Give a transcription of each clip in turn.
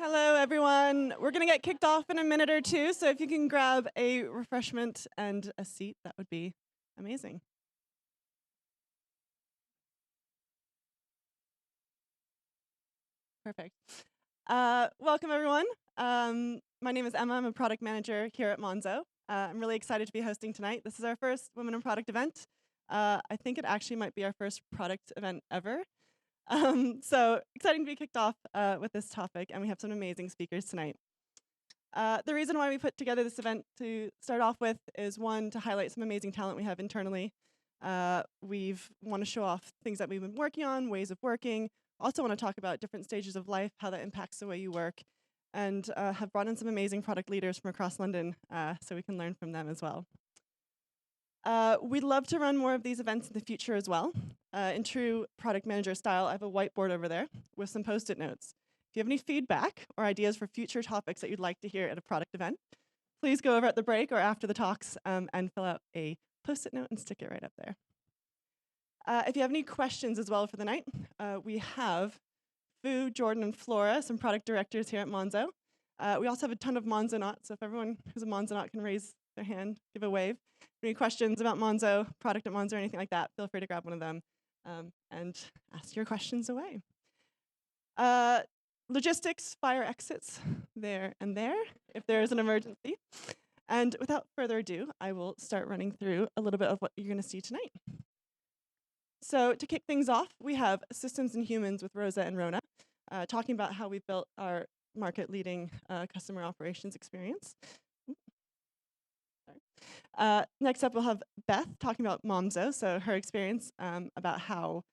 Hello, everyone. We're going to get kicked off in a minute or two, so if you can grab a refreshment and a seat, that would be amazing. Perfect. Welcome, everyone. My name is Emma. I'm a product manager here at Monzo. I'm really excited to be hosting tonight. This is our first Women in Product event. I think it actually might be our first product event ever. So exciting to be kicked off with this topic, and we have some amazing speakers tonight. The reason why we put together this event to start off with is one, to highlight some amazing talent we have internally. We want to show off things that we've been working on, ways of working. Also want to talk about different stages of life, how that impacts the way you work, and have brought in some amazing product leaders from across London so we can learn from them as well. We'd love to run more of these events in the future as well. In true product manager style, I have a whiteboard over there with some post-it notes. If you have any feedback or ideas for future topics that you'd like to hear at a product event, please go over at the break or after the talks and fill out a post-it note and stick it right up there. If you have any questions as well for the night, we have Fu, Jordan, and Flora, some product directors here at Monzo. We also have a ton of Monzonauts, so if everyone who's a Monzonaut can raise their hand, give a wave. Any questions about Monzo, product at Monzo, or anything like that, feel free to grab one of them and ask your questions away. Logistics, fire exits, there and there, if there is an emergency. And without further ado, I will start running through a little bit of what you're going to see tonight. So to kick things off, we have Systems and Humans with Rosa and Rona, talking about how we built our market-leading customer operations experience. Next up, we'll have Beth talking about Momzo, so her experience about how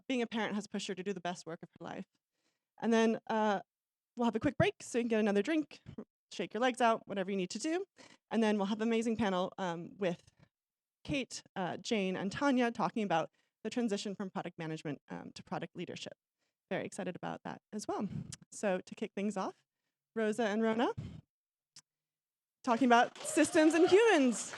being a parent has pushed her to do the best work of her life. And then we'll have a quick break so you can get another drink, shake your legs out, whatever you need to do. And then we'll have an amazing panel with Kate, Jane, and Tanya talking about the transition from product management to product leadership. Very excited about that as well. So to kick things off, Rosa and Rona talking about systems and humans.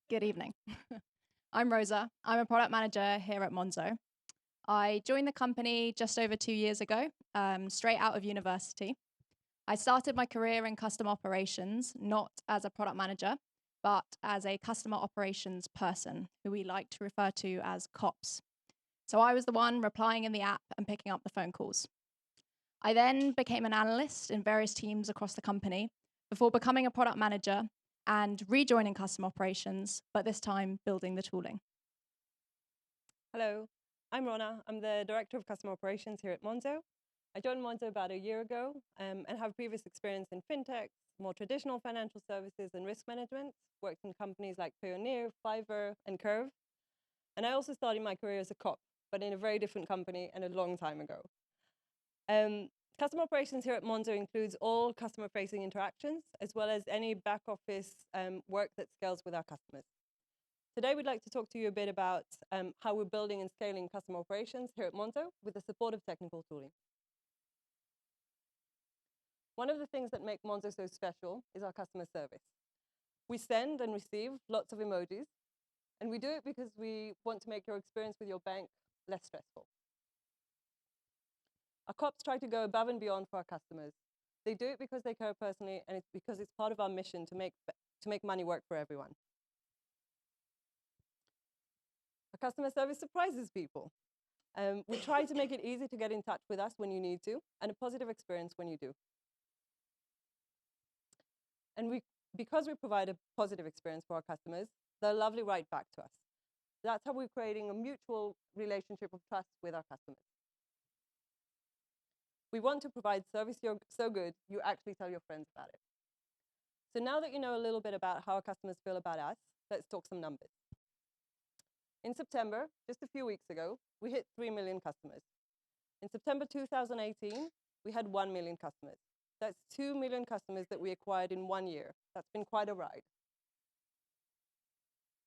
Good evening. I'm Rosa. I'm a product manager here at Monzo. I joined the company just over 2 years ago, straight out of university. I started my career in customer operations, not as a product manager, but as a customer operations person, who we like to refer to as COPS. So I was the one replying in the app and picking up the phone calls. I then became an analyst in various teams across the company before becoming a product manager and rejoining customer operations, but this time building the tooling. Hello, I'm Rona. I'm the Director of Customer Operations here at Monzo. I joined Monzo about a year ago and have previous experience in fintech, more traditional financial services and risk management, worked in companies like Payoneer, Fiverr, and Curve. And I also started my career as a cop, but in a very different company and a long time ago. Customer operations here at Monzo includes all customer-facing interactions, as well as any back office work that scales with our customers. Today, we'd like to talk to you a bit about how we're building and scaling customer operations here at Monzo with the support of technical tooling. One of the things that make Monzo so special is our customer service. We send and receive lots of emojis, and we do it because we want to make your experience with your bank less stressful. Our cops try to go above and beyond for our customers. They do it because they care personally, and it's because it's part of our mission to make money work for everyone. Our customer service surprises people. We try to make it easy to get in touch with us when you need to, and a positive experience when you do. And because we provide a positive experience for our customers, they're lovely right back to us. That's how we're creating a mutual relationship of trust with our customers. We want to provide service so good, you actually tell your friends about it. So now that you know a little bit about how our customers feel about us, let's talk some numbers. In September, just a few weeks ago, we hit 3 million customers. In September 2018, we had 1 million customers. That's 2 million customers that we acquired in 1 year. That's been quite a ride.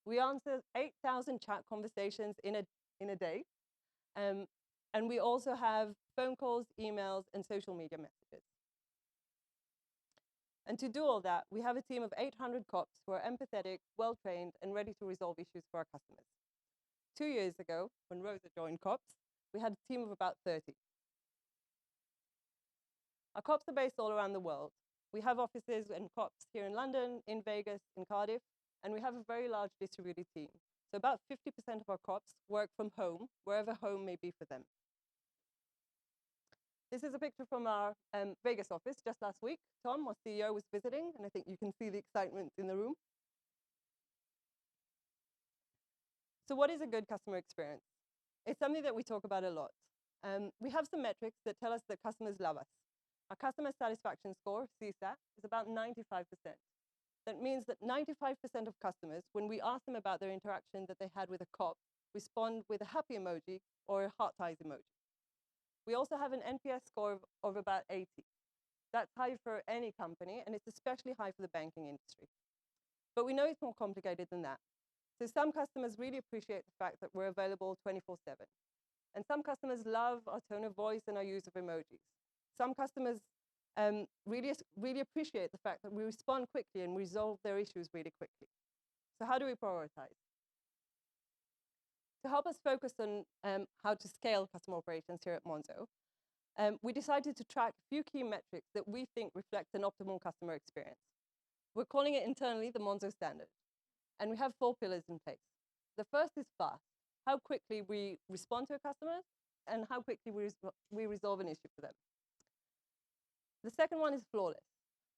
We answer 8,000 chat conversations in a day. And we also have phone calls, emails, and social media messages. And to do all that, we have a team of 800 cops who are empathetic, well-trained, and ready to resolve issues for our customers. 2 years ago, when Rosa joined cops, we had a team of about 30. Our cops are based all around the world. We have offices and cops here in London, in Vegas, in Cardiff, and we have a very large distributed team. So about 50% of our cops work from home, wherever home may be for them. This is a picture from our Vegas office just last week. Tom, our CEO, was visiting, and I think you can see the excitement in the room. So what is a good customer experience? It's something that we talk about a lot. We have some metrics that tell us that customers love us. Our customer satisfaction score, CSAT, is about 95%. That means that 95% of customers, when we ask them about their interaction that they had with a cop, respond with a happy emoji or a heart eyes emoji. We also have an NPS score of about 80. That's high for any company, and it's especially high for the banking industry. But we know it's more complicated than that. So some customers really appreciate the fact that we're available 24/7. And some customers love our tone of voice and our use of emojis. Some customers really appreciate the fact that we respond quickly and resolve their issues really quickly. So how do we prioritize? To help us focus on how to scale customer operations here at Monzo, we decided to track a few key metrics that we think reflect an optimal customer experience. We're calling it internally the Monzo standard. And we have 4 pillars in place. The first is fast, how quickly we respond to a customer and how quickly we resolve an issue for them. The second one is flawless.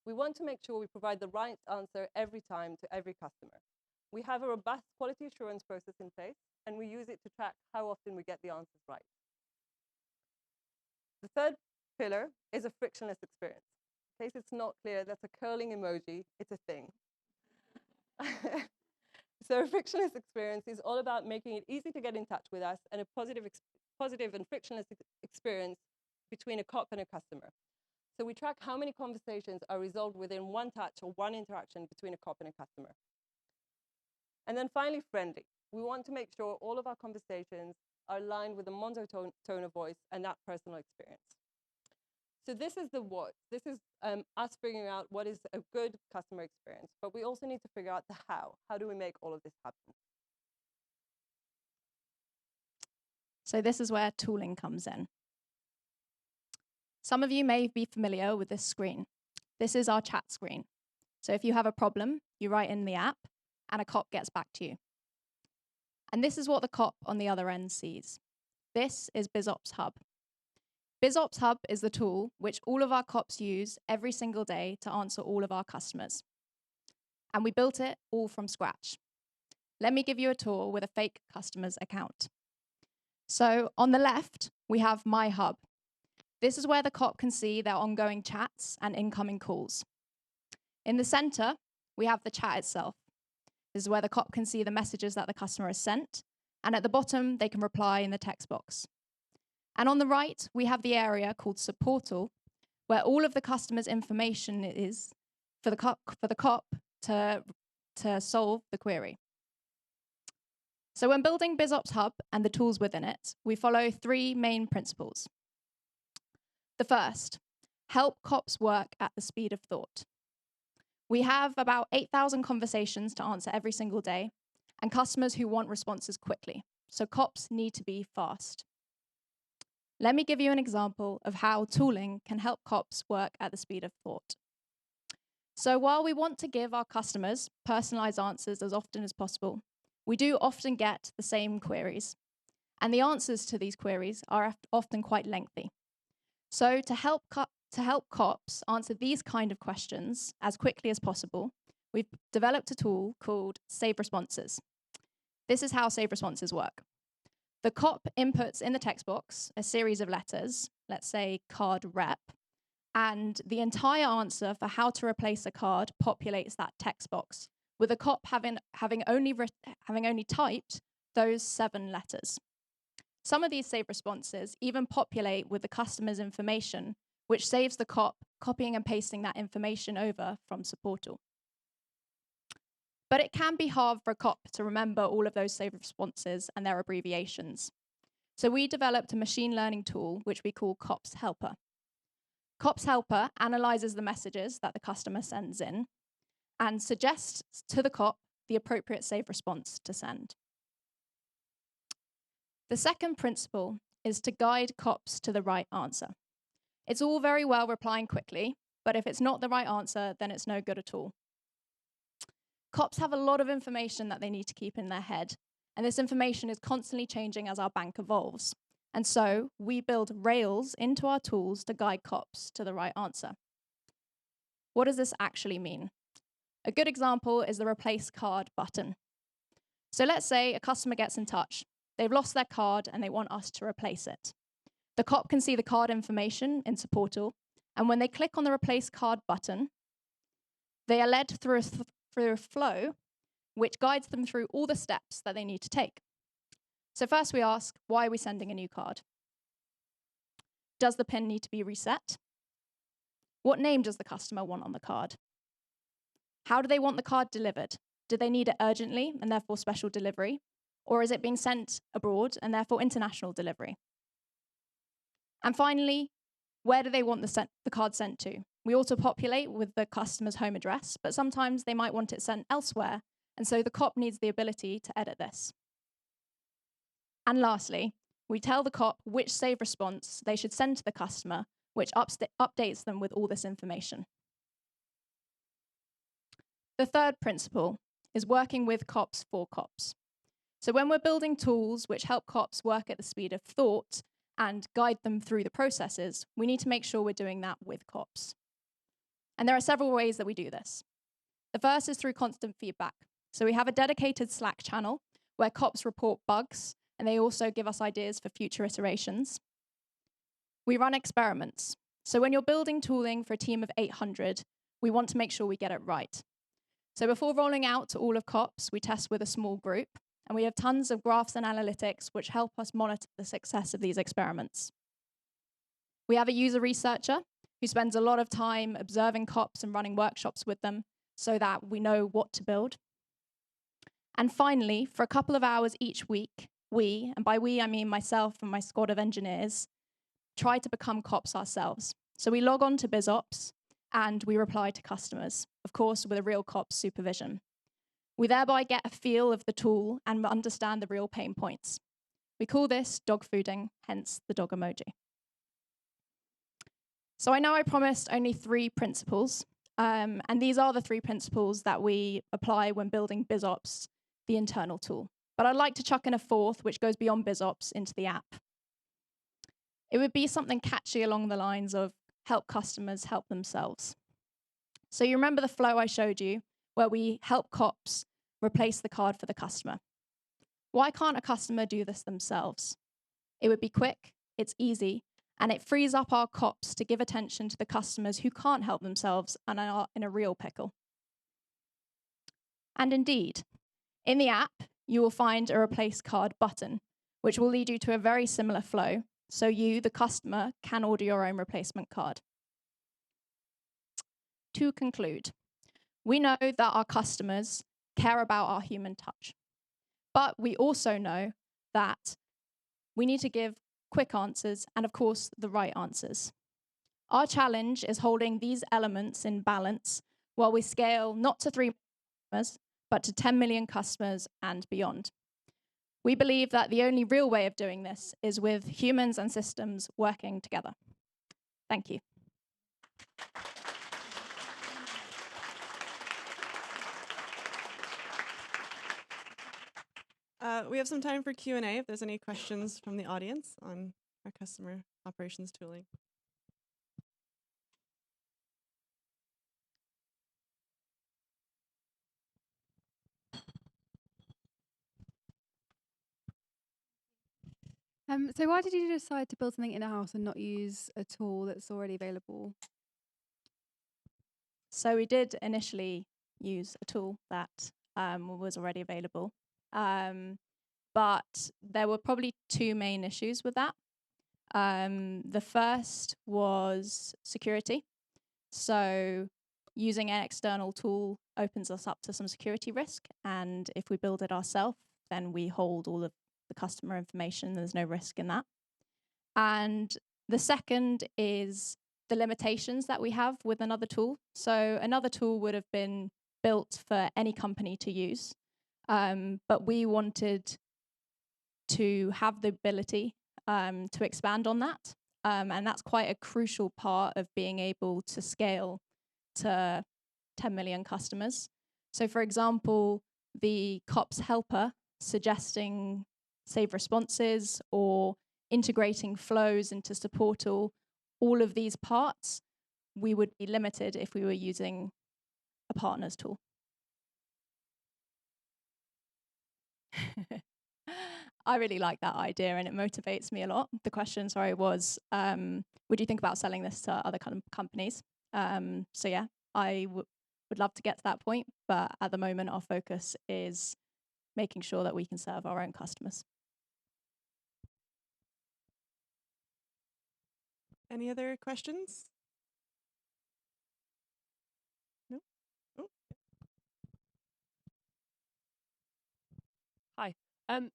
We want to make sure we provide the right answer every time to every customer. We have a robust quality assurance process in place, and we use it to track how often we get the answers right. The third pillar is a frictionless experience. In case it's not clear, that's a curling emoji. It's a thing. So a frictionless experience is all about making it easy to get in touch with us and a positive and frictionless experience between a cop and a customer. So we track how many conversations are resolved within one touch or one interaction between a cop and a customer. And then finally, friendly. We want to make sure all of our conversations are aligned with the Monzo tone of voice and that personal experience. So this is the what. This is us figuring out what is a good customer experience, but we also need to figure out the how. How do we make all of this happen? So this is where tooling comes in. Some of you may be familiar with this screen. This is our chat screen. So if you have a problem, you write in the app, and a cop gets back to you. And this is what the cop on the other end sees. This is BizOps Hub. BizOps Hub is the tool which all of our cops use every single day to answer all of our customers. And we built it all from scratch. Let me give you a tour with a fake customer's account. So on the left, we have My Hub. This is where the cop can see their ongoing chats and incoming calls. In the center, we have the chat itself. This is where the cop can see the messages that the customer has sent, and at the bottom, they can reply in the text box. And on the right, we have the area called Supportal, where all of the customer's information is for the cop to solve the query. So when building BizOps Hub and the tools within it, we follow 3 main principles. The first, help cops work at the speed of thought. We have about 8,000 conversations to answer every single day, and customers who want responses quickly. So cops need to be fast. Let me give you an example of how tooling can help cops work at the speed of thought. So while we want to give our customers personalized answers as often as possible, we do often get the same queries. And the answers to these queries are often quite lengthy. So to help cops answer these kind of questions as quickly as possible, we've developed a tool called Save Responses. This is how Save Responses work. The cop inputs in the text box a series of letters, let's say card rep, and the entire answer for how to replace a card populates that text box, with the cop having only typed those 7 letters. Some of these save responses even populate with the customer's information, which saves the cop copying and pasting that information over from Supportal. But it can be hard for a cop to remember all of those saved responses and their abbreviations. So we developed a machine learning tool, which we call Cops Helper. Cops Helper analyzes the messages that the customer sends in and suggests to the cop the appropriate save response to send. The second principle is to guide cops to the right answer. It's all very well replying quickly, but if it's not the right answer, then it's no good at all. Cops have a lot of information that they need to keep in their head, and this information is constantly changing as our bank evolves. And so we build rails into our tools to guide cops to the right answer. What does this actually mean? A good example is the replace card button. So let's say a customer gets in touch. They've lost their card and they want us to replace it. The cop can see the card information in Supportal, and when they click on the replace card button, they are led through a flow which guides them through all the steps that they need to take. So first we ask, why are we sending a new card? Does the PIN need to be reset? What name does the customer want on the card? How do they want the card delivered? Do they need it urgently and therefore special delivery? Or is it being sent abroad and therefore international delivery? And finally, where do they want the card sent to? We auto-populate with the customer's home address, but sometimes they might want it sent elsewhere, and so the cop needs the ability to edit this. And lastly, we tell the cop which save response they should send to the customer, which updates them with all this information. The third principle is working with cops for cops. So when we're building tools which help cops work at the speed of thought and guide them through the processes, we need to make sure we're doing that with cops. And there are several ways that we do this. The first is through constant feedback. So we have a dedicated Slack channel where cops report bugs, and they also give us ideas for future iterations. We run experiments. So when you're building tooling for a team of 800, we want to make sure we get it right. So before rolling out to all of cops, we test with a small group, and we have tons of graphs and analytics which help us monitor the success of these experiments. We have a user researcher who spends a lot of time observing cops and running workshops with them so that we know what to build. And finally, for a couple of hours each week, we, and by we I mean myself and my squad of engineers, try to become cops ourselves. So we log on to BizOps and we reply to customers, of course with a real cop's supervision. We thereby get a feel of the tool and understand the real pain points. We call this dog fooding, hence the dog emoji. So I know I promised only 3 principles, and these are the 3 principles that we apply when building BizOps, the internal tool. But I'd like to chuck in a 4th, which goes beyond BizOps into the app. It would be something catchy along the lines of help customers help themselves. So you remember the flow I showed you, where we help cops replace the card for the customer. Why can't a customer do this themselves? It would be quick, it's easy, and it frees up our cops to give attention to the customers who can't help themselves and are in a real pickle. And indeed, in the app, you will find a replace card button, which will lead you to a very similar flow, so you, the customer, can order your own replacement card. To conclude, we know that our customers care about our human touch, but we also know that we need to give quick answers and, of course, the right answers. Our challenge is holding these elements in balance while we scale not to 3 customers, but to 10 million customers and beyond. We believe that the only real way of doing this is with humans and systems working together. Thank you. We have some time for Q&A if there's any questions from the audience on our customer operations tooling. So why did you decide to build something in-house and not use a tool that's already available? So we did initially use a tool that was already available, but there were probably 2 main issues with that. The first was security. So using an external tool opens us up to some security risk. And if we build it ourselves, then we hold all of the customer information. There's no risk in that. And the second is the limitations that we have with another tool. So another tool would have been built for any company to use, but we wanted to have the ability to expand on that. And that's quite a crucial part of being able to scale to 10 million customers. So for example, the COPS helper suggesting save responses or integrating flows into support all of these parts, we would be limited if we were using a partner's tool. I really like that idea and it motivates me a lot. The question, sorry, was, would you think about selling this to other companies? So yeah, I would love to get to that point, but at the moment our focus is making sure that we can serve our own customers. Any other questions? No? Oh. Hi.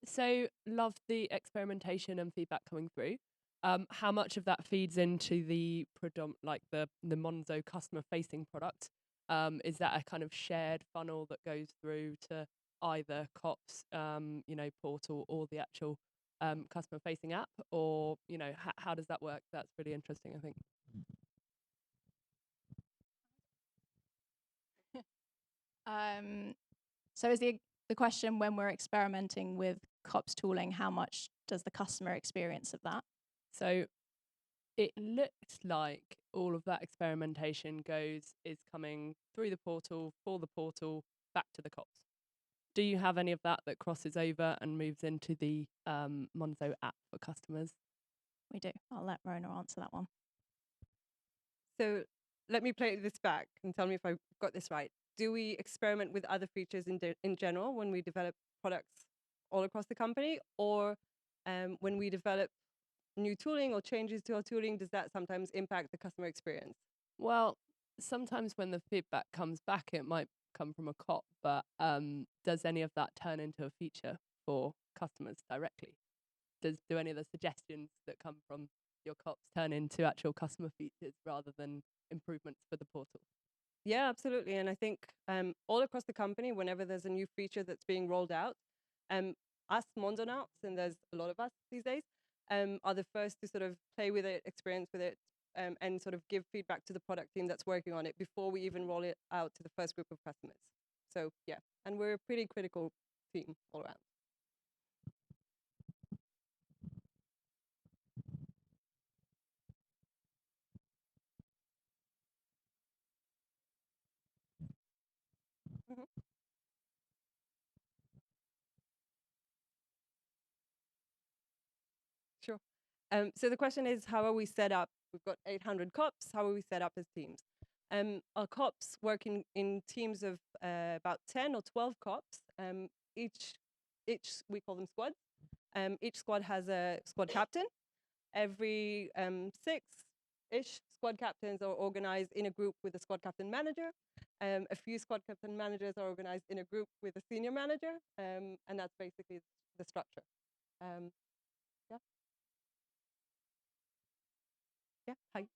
So love the experimentation and feedback coming through. How much of that feeds into the the Monzo customer facing product? Is that a kind of shared funnel that goes through to either COPS, portal or the actual customer facing app, or how does that work? That's really interesting, I think. So is the question, when we're experimenting with COPS tooling, how much does the customer experience of that? So it looks like all of that experimentation is coming through the portal, for the portal, back to the COPS. Do you have any of that crosses over and moves into the Monzo app for customers? We do. I'll let Rona answer that one. So let me play this back and tell me if I got this right. Do we experiment with other features in general when we develop products all across the company, or when we develop new tooling or changes to our tooling, does that sometimes impact the customer experience? Well, sometimes when the feedback comes back, it might come from a COP, but does any of that turn into a feature for customers directly? Do any of the suggestions that come from your COPs turn into actual customer features rather than improvements for the portal? Yeah, absolutely. And I think all across the company, whenever there's a new feature that's being rolled out, us Monzonauts, and there's a lot of us these days, are the first to sort of play with it, experience with it, and sort of give feedback to the product team that's working on it before we even roll it out to the first group of customers. So yeah, and we're a pretty critical team all around. Mhm. Sure. So the question is, how are we set up? We've got 800 COPs. How are we set up as teams? Our COPs work in teams of about 10 or 12 COPs. Each we call them squads. Each squad has a squad captain. Every 6-ish squad captains are organized in a group with a squad captain manager. A few squad captain managers are organized in a group with a senior manager, and that's basically the structure. Yeah. Yeah. Hi.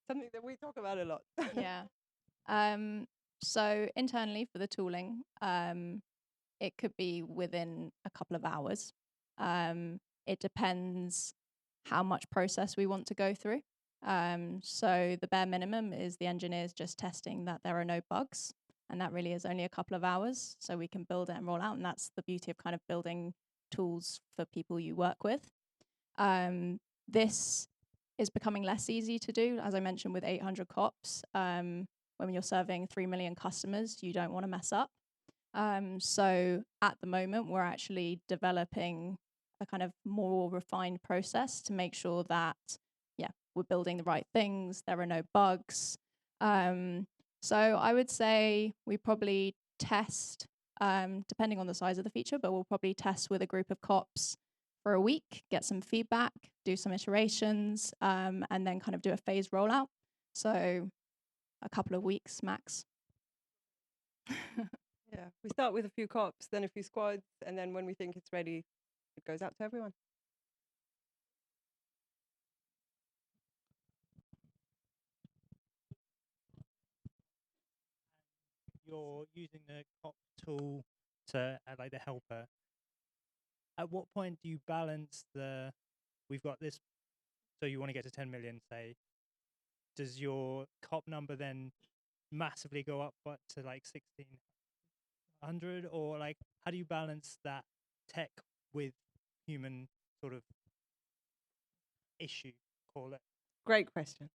Something that we talk about a lot. Yeah. So internally for the tooling, it could be within a couple of hours. It depends how much process we want to go through. So the bare minimum is the engineers just testing that there are no bugs. And that really is only a couple of hours. So we can build it and roll out. And that's the beauty of kind of building tools for people you work with. This is becoming less easy to do, as I mentioned, with 800 COPs. When you're serving 3 million customers, you don't want to mess up. So at the moment, we're actually developing a kind of more refined process to make sure that, yeah, we're building the right things. There are no bugs. So I would say we probably test depending on the size of the feature, but we'll probably test with a group of cops for a week, get some feedback, do some iterations, and then kind of do a phased rollout. So a couple of weeks max. Yeah, we start with a few cops, then a few squads, and then when we think it's ready, it goes out to everyone. You're using the cop tool to add like the helper. At what point do you balance we've got this, so you want to get to 10 million, say, does your cop number then massively go up but to like 1600, or like how do you balance that tech with human sort of issue, call it? Great question.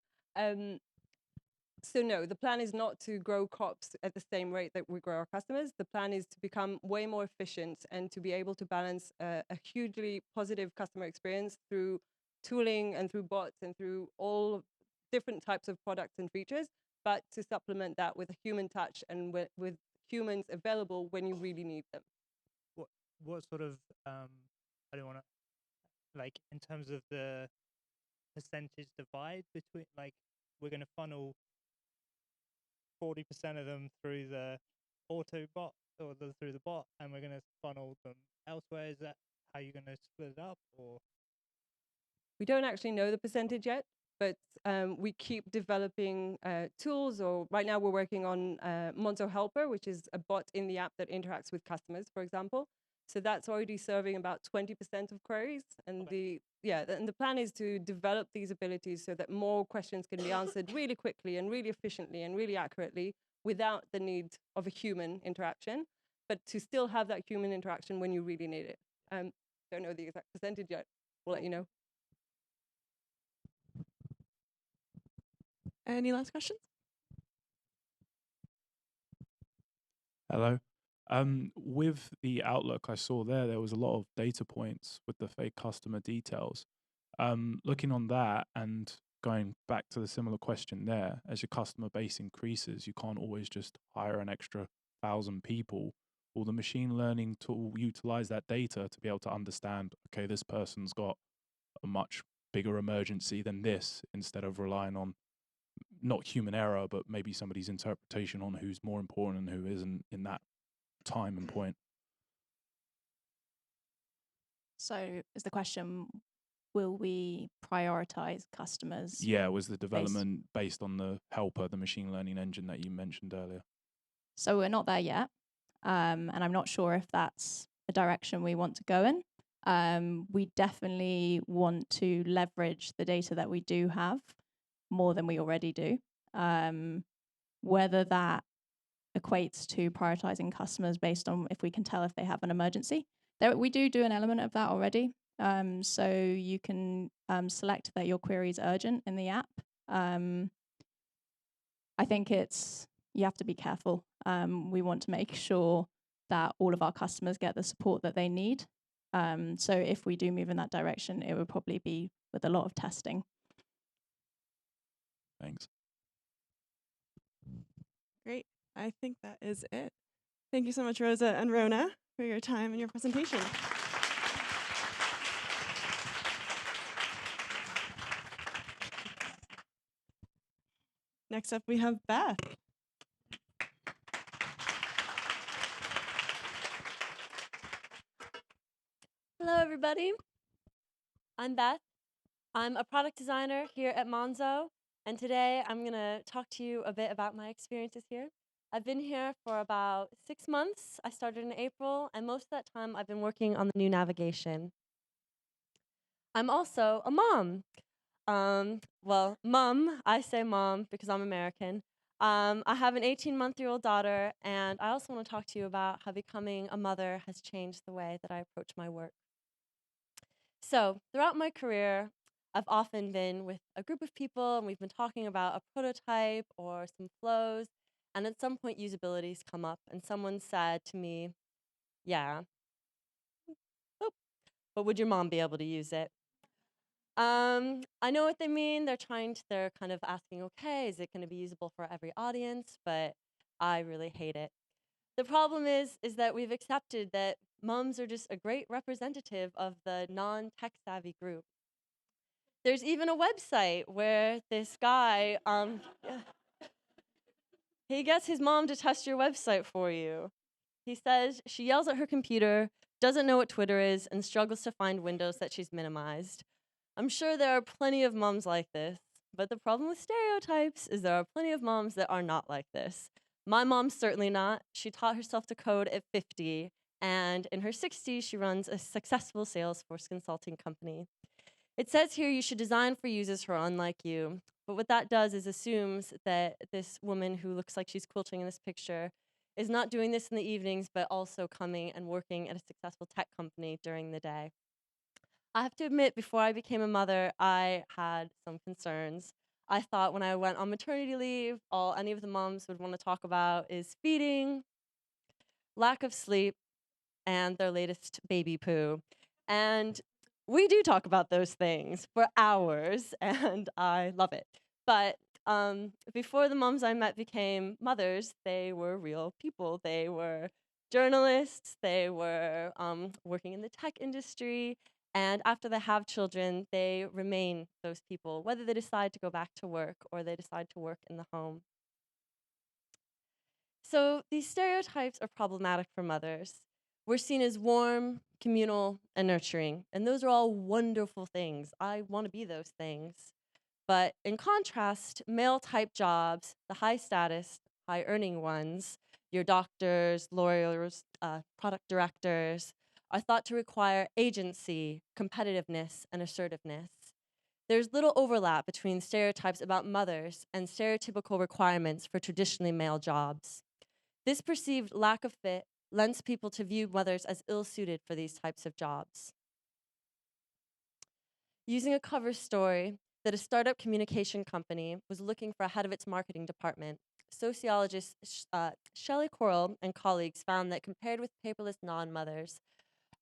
So no, the plan is not to grow cops at the same rate that we grow our customers. The plan is to become way more efficient and to be able to balance a hugely positive customer experience through tooling and through bots and through all different types of products and features, but to supplement that with a human touch and with humans available when you really need them. What sort of I don't want to, like, in terms of the percentage divide between, like, we're going to funnel 40% of them through the auto bot or through the bot, and we're going to funnel them elsewhere. Is that how you're going to split it up, or? We don't actually know the percentage yet, but we keep developing tools, or right now we're working on Monzo Helper, which is a bot in the app that interacts with customers, for example. So that's already serving about 20% of queries. And the plan is to develop these abilities so that more questions can be answered really quickly and really efficiently and really accurately without the need of a human interaction, but to still have that human interaction when you really need it. Don't know the exact percentage yet. We'll let you know. Any last questions? Hello. With the Outlook, I saw there was a lot of data points with the fake customer details. Looking on that and going back to the similar question there, as your customer base increases, you can't always just hire an extra 1,000 people. Will the machine learning tool utilize that data to be able to understand, okay, this person's got a much bigger emergency than this, instead of relying on not human error, but maybe somebody's interpretation on who's more important and who isn't in that time and point? So is the question, will we prioritize customers? Yeah, was the development based on the helper, the machine learning engine that you mentioned earlier? So we're not there yet. And I'm not sure if that's a direction we want to go in. We definitely want to leverage the data that we do have more than we already do. Whether that equates to prioritizing customers based on if we can tell if they have an emergency. We do an element of that already. So you can select that your query is urgent in the app. I think you have to be careful. We want to make sure that all of our customers get the support that they need. So if we do move in that direction, it would probably be with a lot of testing. Thanks. Great. I think that is it. Thank you so much, Rosa and Rona, for your time and your presentation. Next up, we have Beth. Hello, everybody. I'm Beth. I'm a product designer here at Monzo, and today I'm going to talk to you a bit about my experiences here. I've been here for about 6 months. I started in April, and most of that time I've been working on the new navigation. I'm also a mom. Well, mom, I say mom because I'm American. I have an 18-month-old daughter, and I also want to talk to you about how becoming a mother has changed the way that I approach my work. So, throughout my career, I've often been with a group of people, and we've been talking about a prototype or some flows, and at some point, usabilities come up, and someone said to me, yeah, oh, but would your mom be able to use it? I know what they mean. They're kind of asking, okay, is it going to be usable for every audience? But I really hate it. The problem is that we've accepted that moms are just a great representative of the non-tech savvy group. There's even a website where this guy, he gets his mom to test your website for you. He says she yells at her computer, doesn't know what Twitter is, and struggles to find windows that she's minimized. I'm sure there are plenty of moms like this, but the problem with stereotypes is there are plenty of moms that are not like this. My mom's certainly not. She taught herself to code at 50, and in her 60s, she runs a successful Salesforce consulting company. It says here you should design for users who are unlike you, but what that does is assumes that this woman who looks like she's quilting in this picture is not doing this in the evenings, but also coming and working at a successful tech company during the day. I have to admit, before I became a mother, I had some concerns. I thought when I went on maternity leave, all any of the moms would want to talk about is feeding, lack of sleep, and their latest baby poo. And we do talk about those things for hours, and I love it. But before the moms I met became mothers, they were real people. They were journalists, they were working in the tech industry, and after they have children, they remain those people, whether they decide to go back to work or they decide to work in the home. So these stereotypes are problematic for mothers. We're seen as warm, communal, and nurturing, and those are all wonderful things. I want to be those things. But in contrast, male-type jobs, the high status, high earning ones, your doctors, lawyers, product directors, are thought to require agency, competitiveness, and assertiveness. There's little overlap between stereotypes about mothers and stereotypical requirements for traditionally male jobs. This perceived lack of fit lends people to view mothers as ill-suited for these types of jobs. Using a cover story that a startup communication company was looking for a head of its marketing department, sociologist Shelley Coral and colleagues found that compared with paperless non-mothers,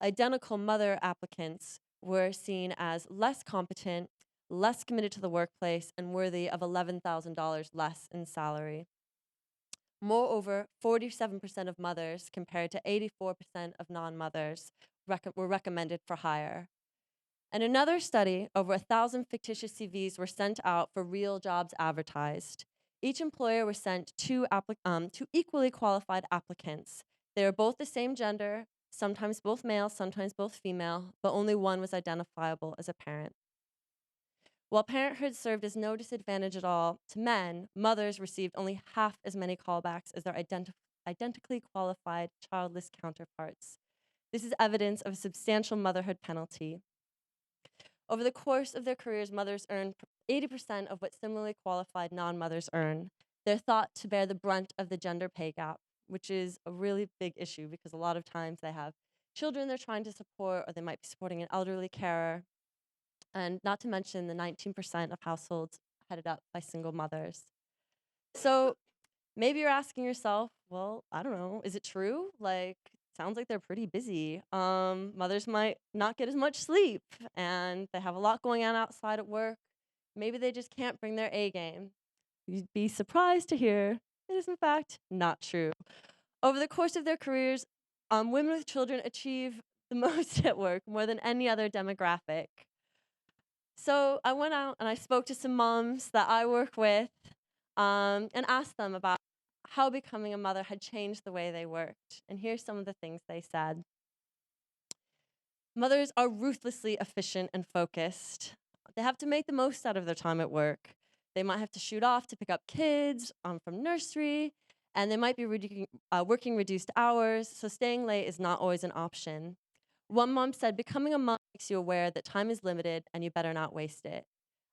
identical mother applicants were seen as less competent, less committed to the workplace, and worthy of $11,000 less in salary. Moreover, 47% of mothers compared to 84% of non-mothers were recommended for hire. In another study, over 1,000 fictitious CVs were sent out for real jobs advertised. Each employer was sent two equally qualified applicants. They were both the same gender, sometimes both male, sometimes both female, but only one was identifiable as a parent. While parenthood served as no disadvantage at all to men, mothers received only half as many callbacks as their identically qualified childless counterparts. This is evidence of a substantial motherhood penalty. Over the course of their careers, mothers earn 80% of what similarly qualified non-mothers earn. They're thought to bear the brunt of the gender pay gap, which is a really big issue because a lot of times they have children they're trying to support, or they might be supporting an elderly carer, and not to mention the 19% of households headed up by single mothers. So maybe you're asking yourself, well, I don't know, is it true? Like, sounds like they're pretty busy. Mothers might not get as much sleep, and they have a lot going on outside at work. Maybe they just can't bring their A game. You'd be surprised to hear it is, in fact, not true. Over the course of their careers, women with children achieve the most at work, more than any other demographic. So I went out and I spoke to some moms that I work with and asked them about how becoming a mother had changed the way they worked. And here's some of the things they said. Mothers are ruthlessly efficient and focused. They have to make the most out of their time at work. They might have to shoot off to pick up kids from nursery, and they might be working reduced hours, so staying late is not always an option. One mom said, becoming a mom makes you aware that time is limited and you better not waste it.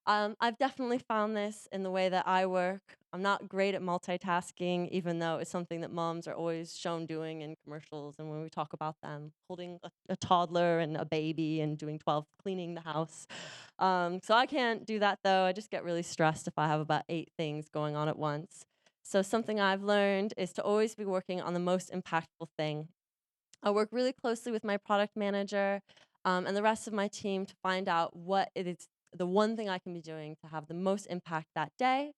I've definitely found this in the way that I work. I'm not great at multitasking, even though it's something that moms are always shown doing in commercials and when we talk about them, holding a toddler and a baby and doing cleaning the house. So I can't do that though. I just get really stressed if I have about 8 things going on at once. So something I've learned is to always be working on the most impactful thing. I work really closely with my product manager and the rest of my team to find out what it is the one thing I can be doing to have the most impact that day.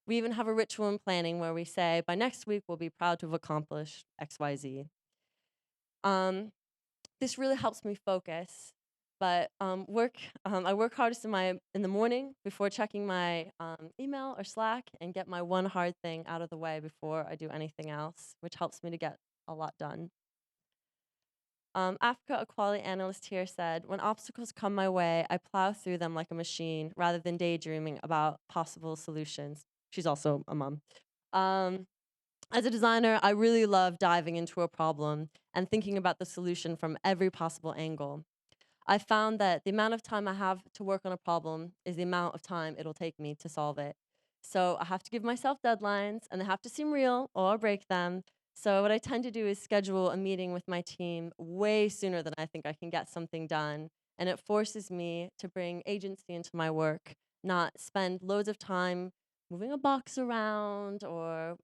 We even have a ritual in planning where we say, by next week, we'll be proud to have accomplished XYZ. This really helps me focus. But I work hardest in the morning before checking my email or Slack and get my one hard thing out of the way before I do anything else, which helps me to get a lot done. Africa, a quality analyst here, said, when obstacles come my way, I plow through them like a machine rather than daydreaming about possible solutions. She's also a mom. As a designer, I really love diving into a problem and thinking about the solution from every possible angle. I found that the amount of time I have to work on a problem is the amount of time it'll take me to solve it. So I have to give myself deadlines, and they have to seem real or I'll break them. So what I tend to do is schedule a meeting with my team way sooner than I think I can get something done. And it forces me to bring agency into my work, not spend loads of time moving a box around or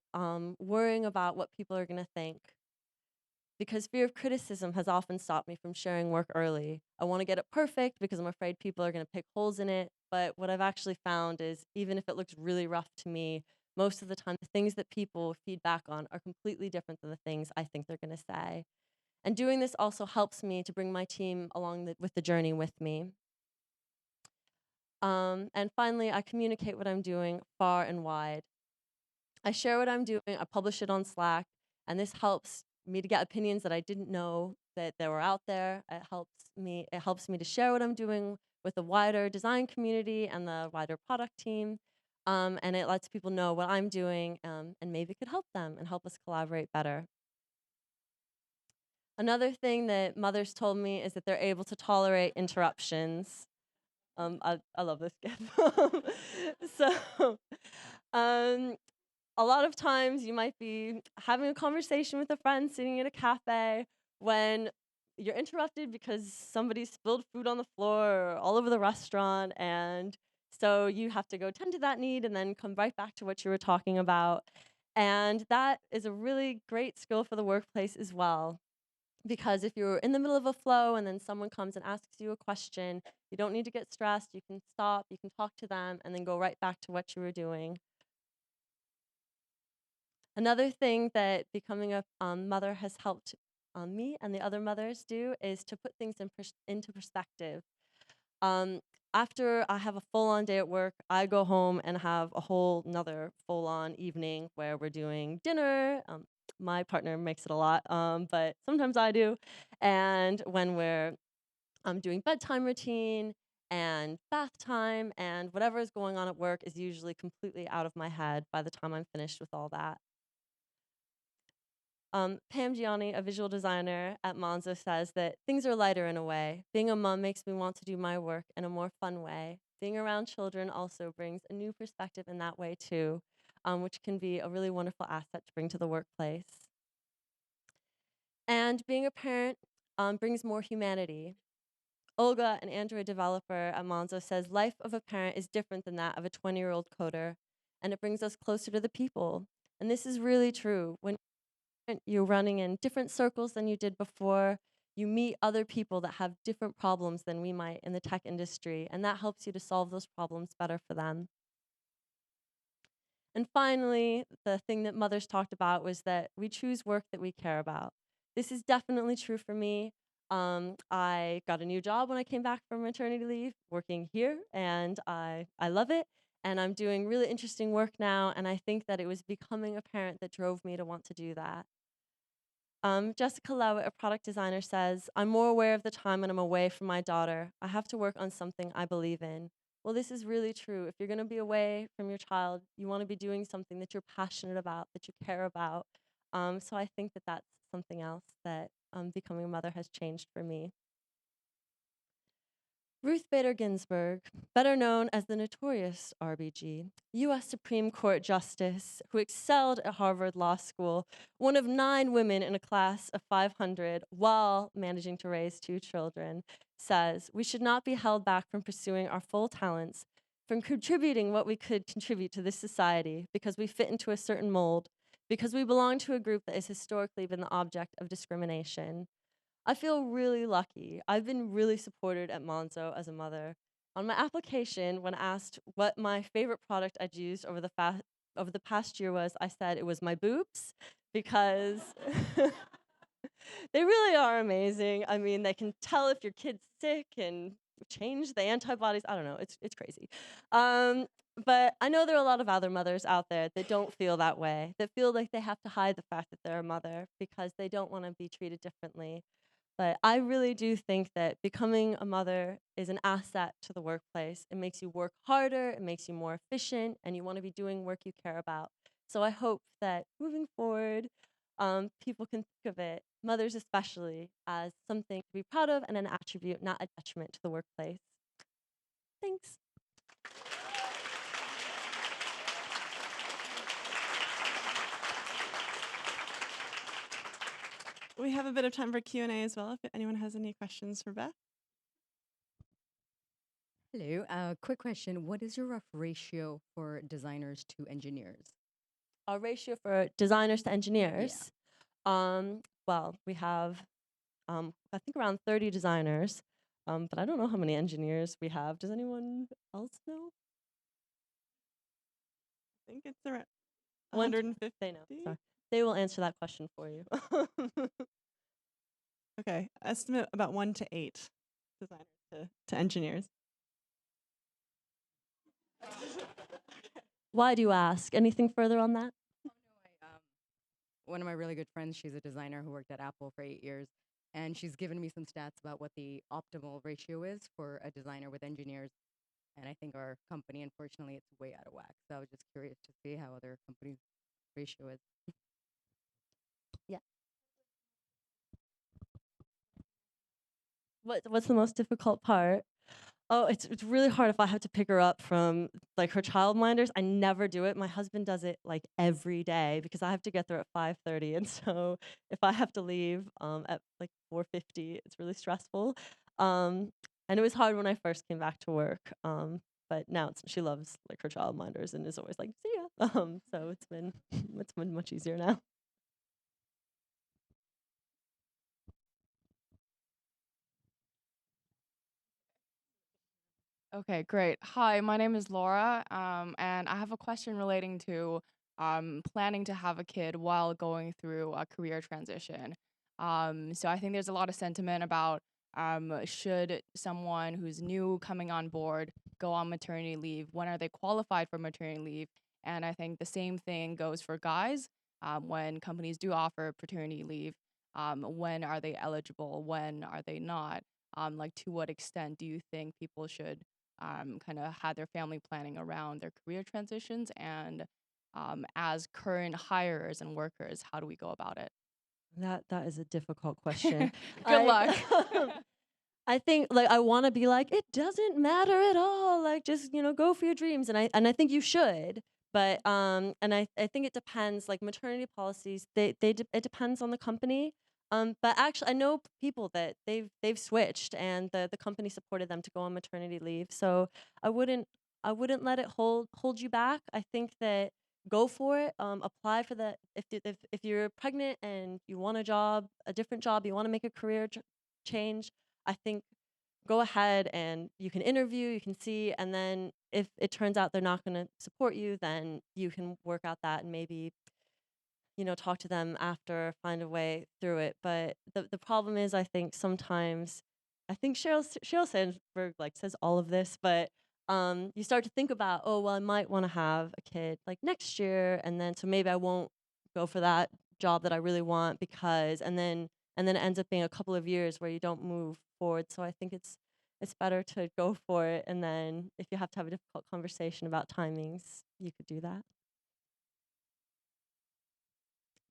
worrying about what people are going to think. Because fear of criticism has often stopped me from sharing work early. I want to get it perfect because I'm afraid people are going to pick holes in it. But what I've actually found is even if it looks really rough to me, most of the time the things that people feedback on are completely different than the things I think they're going to say. And doing this also helps me to bring my team along with the journey with me. And finally, I communicate what I'm doing far and wide. I share what I'm doing, I publish it on Slack, and this helps me to get opinions that I didn't know that they were out there. It helps me to share what I'm doing with the wider design community and the wider product team. And it lets people know what I'm doing, and maybe it could help them and help us collaborate better. Another thing that mothers told me is that they're able to tolerate interruptions. I love this gift. So, um, a lot of times you might be having a conversation with a friend sitting at a cafe when you're interrupted because somebody spilled food on the floor or all over the restaurant, and so you have to go tend to that need and then come right back to what you were talking about. And that is a really great skill for the workplace as well. Because if you're in the middle of a flow and then someone comes and asks you a question, you don't need to get stressed. You can stop, you can talk to them, and then go right back to what you were doing. Another thing that becoming a mother has helped me and the other mothers do is to put things into perspective. Um, After I have a full-on day at work, I go home and have a whole another full-on evening where we're doing dinner. My partner makes it a lot, but sometimes I do. And when we're doing bedtime routine and bath time and whatever is going on at work is usually completely out of my head by the time I'm finished with all that. Pam Gianni, a visual designer at Monzo, says that things are lighter in a way. Being a mom makes me want to do my work in a more fun way. Being around children also brings a new perspective in that way too, which can be a really wonderful asset to bring to the workplace. And being a parent brings more humanity. Olga, an Android developer at Monzo, says life of a parent is different than that of a 20-year-old coder, and it brings us closer to the people. And this is really true. When you're running in different circles than you did before. You meet other people that have different problems than we might in the tech industry, and that helps you to solve those problems better for them. And finally, the thing that mothers talked about was that we choose work that we care about. This is definitely true for me. I got a new job when I came back from maternity leave, working here, and I love it. And I'm doing really interesting work now, and I think that it was becoming a parent that drove me to want to do that. Jessica Lewitt, a product designer, says, I'm more aware of the time when I'm away from my daughter. I have to work on something I believe in. Well, this is really true. If you're going to be away from your child, you want to be doing something that you're passionate about, that you care about. So I think that that's something else that becoming a mother has changed for me. Ruth Bader Ginsburg, better known as the notorious RBG, U.S. Supreme Court Justice who excelled at Harvard Law School, one of 9 women in a class of 500 while managing to raise 2 children, says, we should not be held back from pursuing our full talents, from contributing what we could contribute to this society because we fit into a certain mold, because we belong to a group that has historically been the object of discrimination. I feel really lucky. I've been really supported at Monzo as a mother. On my application, when asked what my favorite product I'd used over the over the past year was I said it was my boobs because they really are amazing. I mean, they can tell if your kid's sick and change the antibodies. I don't know. It's crazy. But I know there are a lot of other mothers out there that don't feel that way, that feel like they have to hide the fact that they're a mother because they don't want to be treated differently. But I really do think that becoming a mother is an asset to the workplace. It makes you work harder, it makes you more efficient, and you want to be doing work you care about. So I hope that moving forward, people can think of it, mothers especially, as something to be proud of and an attribute, not a detriment to the workplace. Thanks. We have a bit of time for Q&A as well, if anyone has any questions for Beth. Hello. Quick question. What is your rough ratio for designers to engineers? Our ratio for designers to engineers, well, we have, I think around 30 designers, but I don't know how many engineers we have. Does anyone else know? I think it's around One, 150. they know. Sorry. They will answer that question for you. Okay, estimate about 1 to 8 designers to engineers. Why do you ask? Anything further on that? One of my really good friends, she's a designer who worked at Apple for 8 years, and she's given me some stats about what the optimal ratio is for a designer with engineers. And I think our company, unfortunately, it's way out of whack. So I was just curious to see how other companies' ratio is. Yeah. What's the most difficult part? Oh, it's really hard if I have to pick her up from like her childminders. I never do it. My husband does it like every day because I have to get there at 5:30, and so if I have to leave at like 4:50, it's really stressful. And it was hard when I first came back to work. But now she loves like her childminders and is always like, "See ya." So it's been it's been much easier now. Okay, great. Hi, my name is Laura, and I have a question relating to planning to have a kid while going through a career transition. So I think there's a lot of sentiment about should someone who's new coming on board go on maternity leave? When are they qualified for maternity leave? And I think the same thing goes for guys. When companies do offer paternity leave, when are they eligible? When are they not? Like, to what extent do you think people should kind of had their family planning around their career transitions? And as current hires and workers, how do we go about it? That is a difficult question. Good luck. I think like I want to be like it doesn't matter at all. Like just go for your dreams, and I think you should. But and I think it depends. Like maternity policies, it depends on the company. But actually, I know people that they've switched, and the company supported them to go on maternity leave. So I wouldn't let it hold you back. I think that go for it. Apply for the if you're pregnant and you want a different job, you want to make a career change. I think go ahead and you can interview, you can see, and then if it turns out they're not going to support you, then you can work out that and maybe talk to them after, find a way through it. But the problem is, I think sometimes, I think Sheryl Sandberg like says all of this, but you start to think about, oh well, I might want to have a kid like next year, and then so maybe I won't go for that job that I really want because, and then it ends up being a couple of years where you don't move forward. So I think it's better to go for it, and then if you have to have a difficult conversation about timings, you could do that.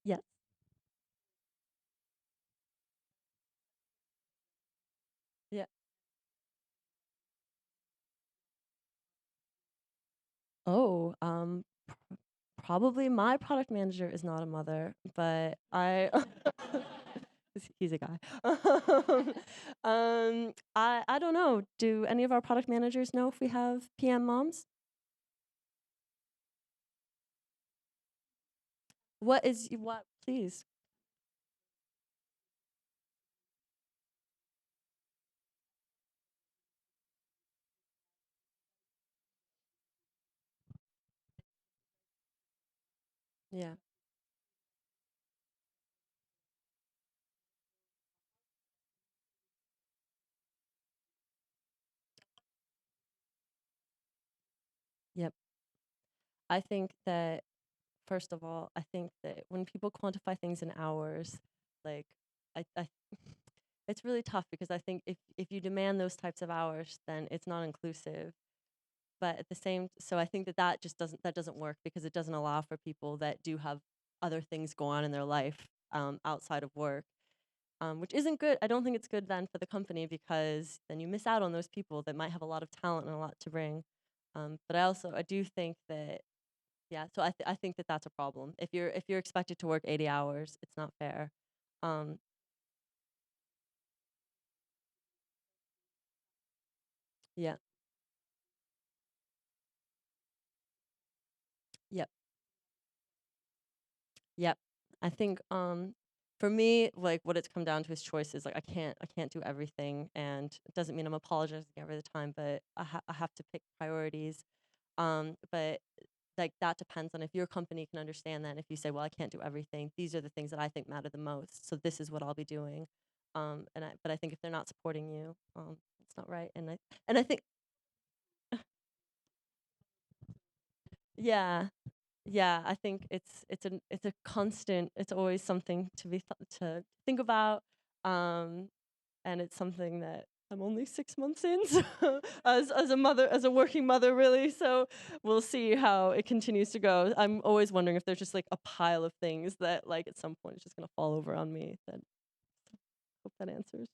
Yes. Yeah. Oh, probably my product manager is not a mother, but I he's a guy. I don't know. Do any of our product managers know if we have PM moms? What, please? Yeah. Yep. I think that first of all, I think that when people quantify things in hours, like I it's really tough because I think if you demand those types of hours, then it's not inclusive. But at the same, so I think that that doesn't work because it doesn't allow for people that do have other things go on in their life outside of work, which isn't good. I don't think it's good then for the company because then you miss out on those people that might have a lot of talent and a lot to bring. But I do think that yeah. So I think that that's a problem. If you're expected to work 80 hours, it's not fair. Um, yeah. Yep. Yep. I think for me, like what it's come down to is choices. Like I can't do everything, and it doesn't mean I'm apologizing every the time, but I have to pick priorities. But like that depends on if your company can understand that. And if you say, well, I can't do everything, these are the things that I think matter the most, so this is what I'll be doing. But I think if they're not supporting you, it's not right. And I think yeah. Yeah, I think it's a constant. It's always something to think about, um, and it's something that I'm only 6 months in, so as a mother, as a working mother, really. So we'll see how it continues to go. I'm always wondering if there's just like a pile of things that like at some point it's just gonna fall over on me. Then hope that answers.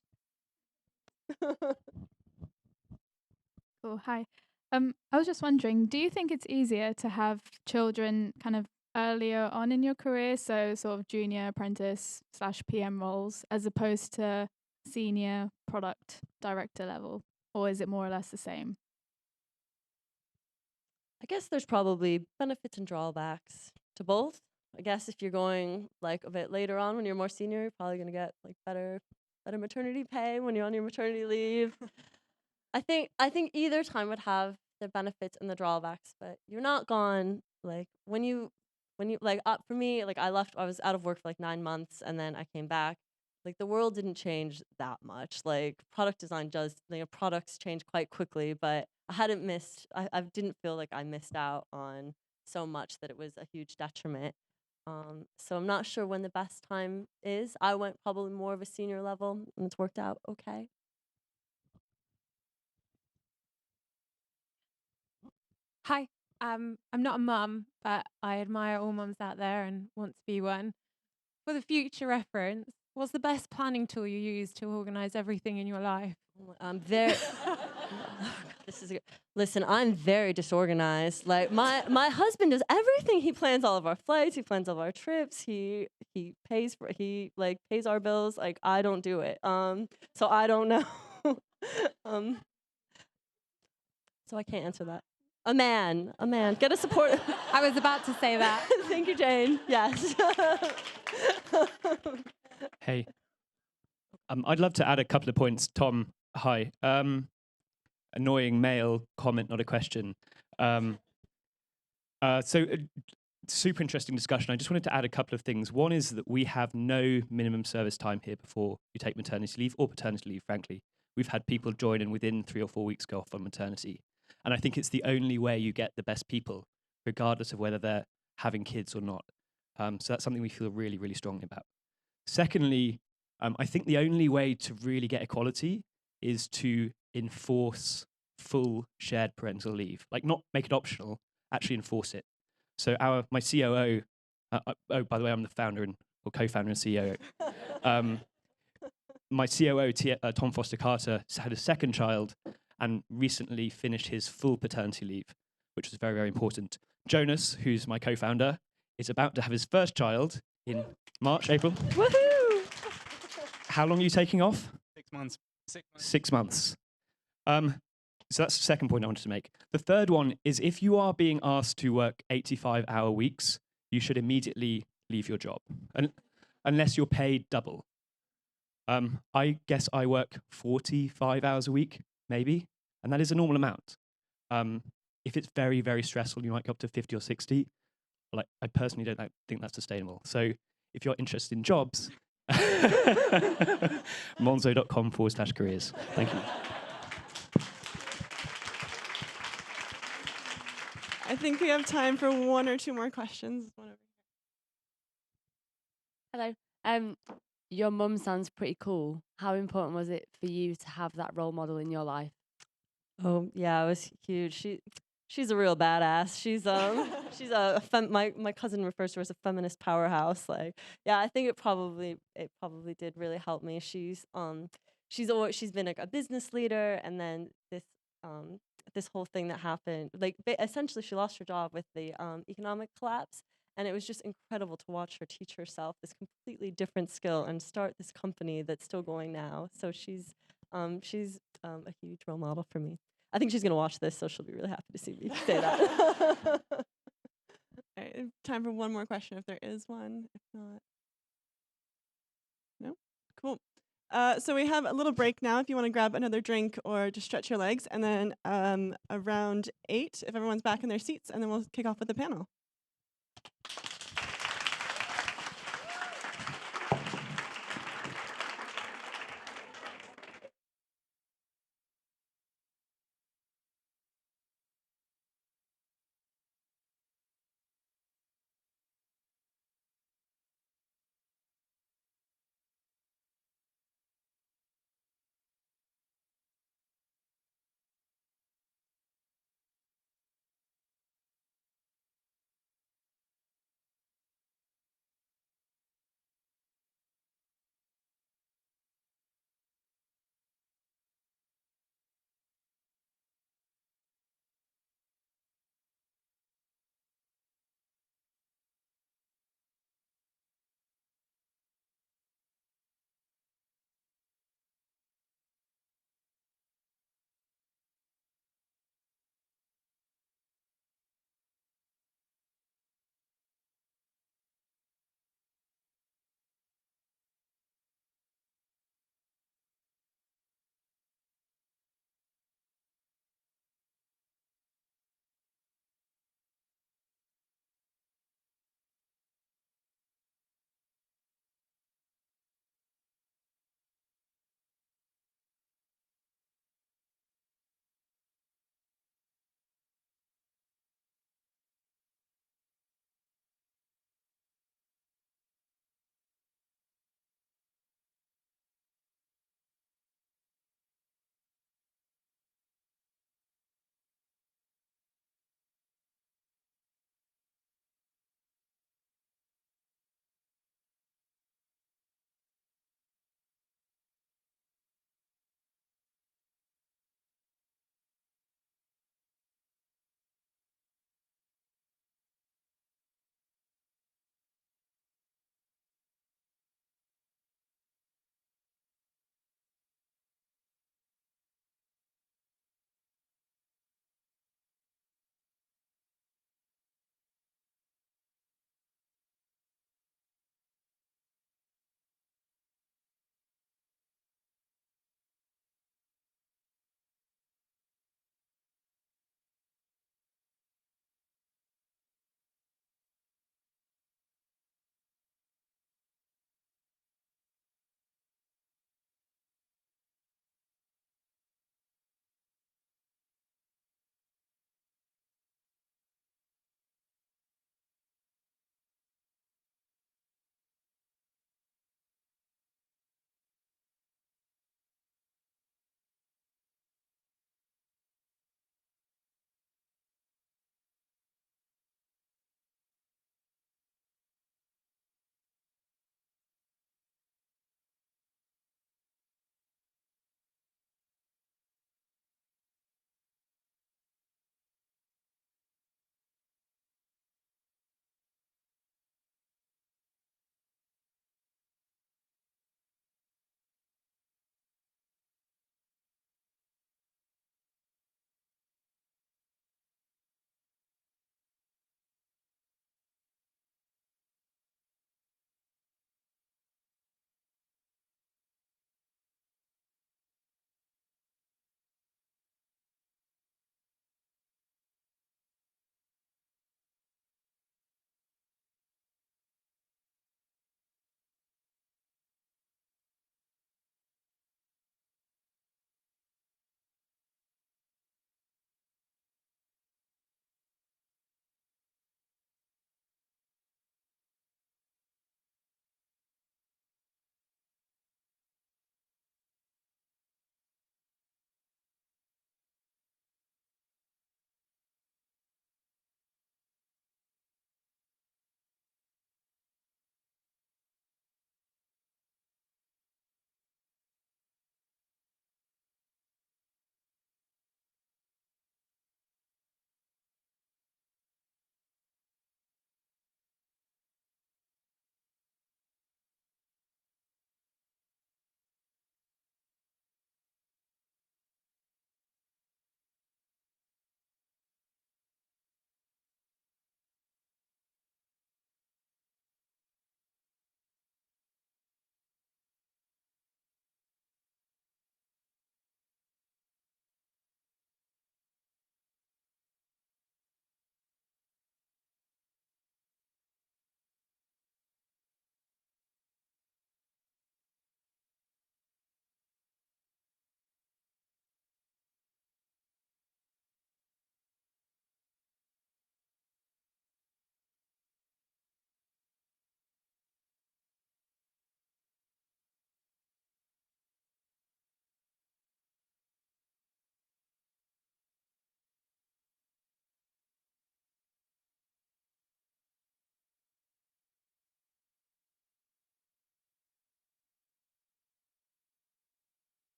Cool. Hi. I was just wondering, do you think it's easier to have children kind of earlier on in your career, so sort of junior apprentice slash PM roles, as opposed to senior product director level, or is it more or less the same? I guess there's probably benefits and drawbacks to both. I guess if you're going like a bit later on when you're more senior, you're probably gonna get like better maternity pay when you're on your maternity leave. I think either time would have the benefits and the drawbacks, but you're not gone like when you like for me, like I was out of work for like 9 months and then I came back. Like the world didn't change that much. Like product design does, products change quite quickly, but I didn't feel like I missed out on so much that it was a huge detriment. So I'm not sure when the best time is. I went probably more of a senior level and it's worked out okay. Hi. I'm not a mum, but I admire all mums out there and want to be one. For the future reference, what's the best planning tool you use to organize everything in your life? I'm very. This is listen. I'm very disorganized. Like my husband does everything. He plans all of our flights. He plans all of our trips. He like pays our bills. Like I don't do it. So I don't know. um. So I can't answer that. A man. Get a support. I was about to say that. Thank you, Jane. Yes. Hey, I'd love to add a couple of points. Tom, hi. Annoying male comment, not a question. Um, so, super interesting discussion. I just wanted to add a couple of things. One is that we have no minimum service time here before you take maternity leave or paternity leave, frankly. We've had people join and within 3 or 4 weeks go off on maternity. And I think it's the only way you get the best people, regardless of whether they're having kids or not. So that's something we feel really, really strongly about. Secondly, I think the only way to really get equality is to enforce full shared parental leave. Like, not make it optional, actually enforce it. So my COO, oh, by the way, I'm the founder or co-founder and CEO. My COO, Tom Foster Carter, had a second child and recently finished his full paternity leave, which was very, very important. Jonas, who's my co-founder, is about to have his first child in March, April. Woohoo! How long are you taking off? 6 months. 6 months. 6 months. So that's the second point I wanted to make. The third one is if you are being asked to work 85-hour weeks, you should immediately leave your job, unless you're paid double. I guess I work 45 hours a week, maybe, and that is a normal amount. If it's very, very stressful, you might go up to 50 or 60. like I personally don't think that's sustainable. So if you're interested in jobs, monzo.com/careers. Thank you. I think we have time for one or two more questions. One over Hello. Your mum sounds pretty cool. How important was it for you to have that role model in your life? Oh yeah, it was huge. She's a real badass. She's my cousin refers to her as a feminist powerhouse. Like yeah, I think it probably did really help me. She's been like a business leader, and then this whole thing that happened, like essentially she lost her job with the economic collapse, and it was just incredible to watch her teach herself this completely different skill and start this company that's still going now. So she's a huge role model for me. I think she's gonna watch this, so she'll be really happy to see me say that. All right, time for one more question if there is one. If not, no? Cool. So we have a little break now if you want to grab another drink or just stretch your legs. And then around 8, if everyone's back in their seats, and then we'll kick off with the panel.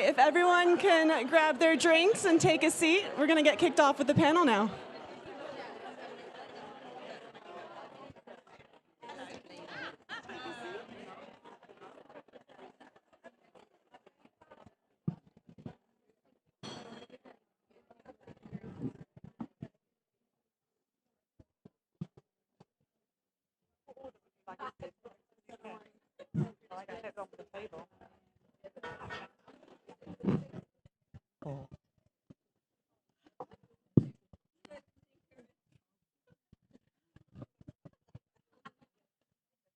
if everyone can grab their drinks and take a seat, we're going to get kicked off with the panel now.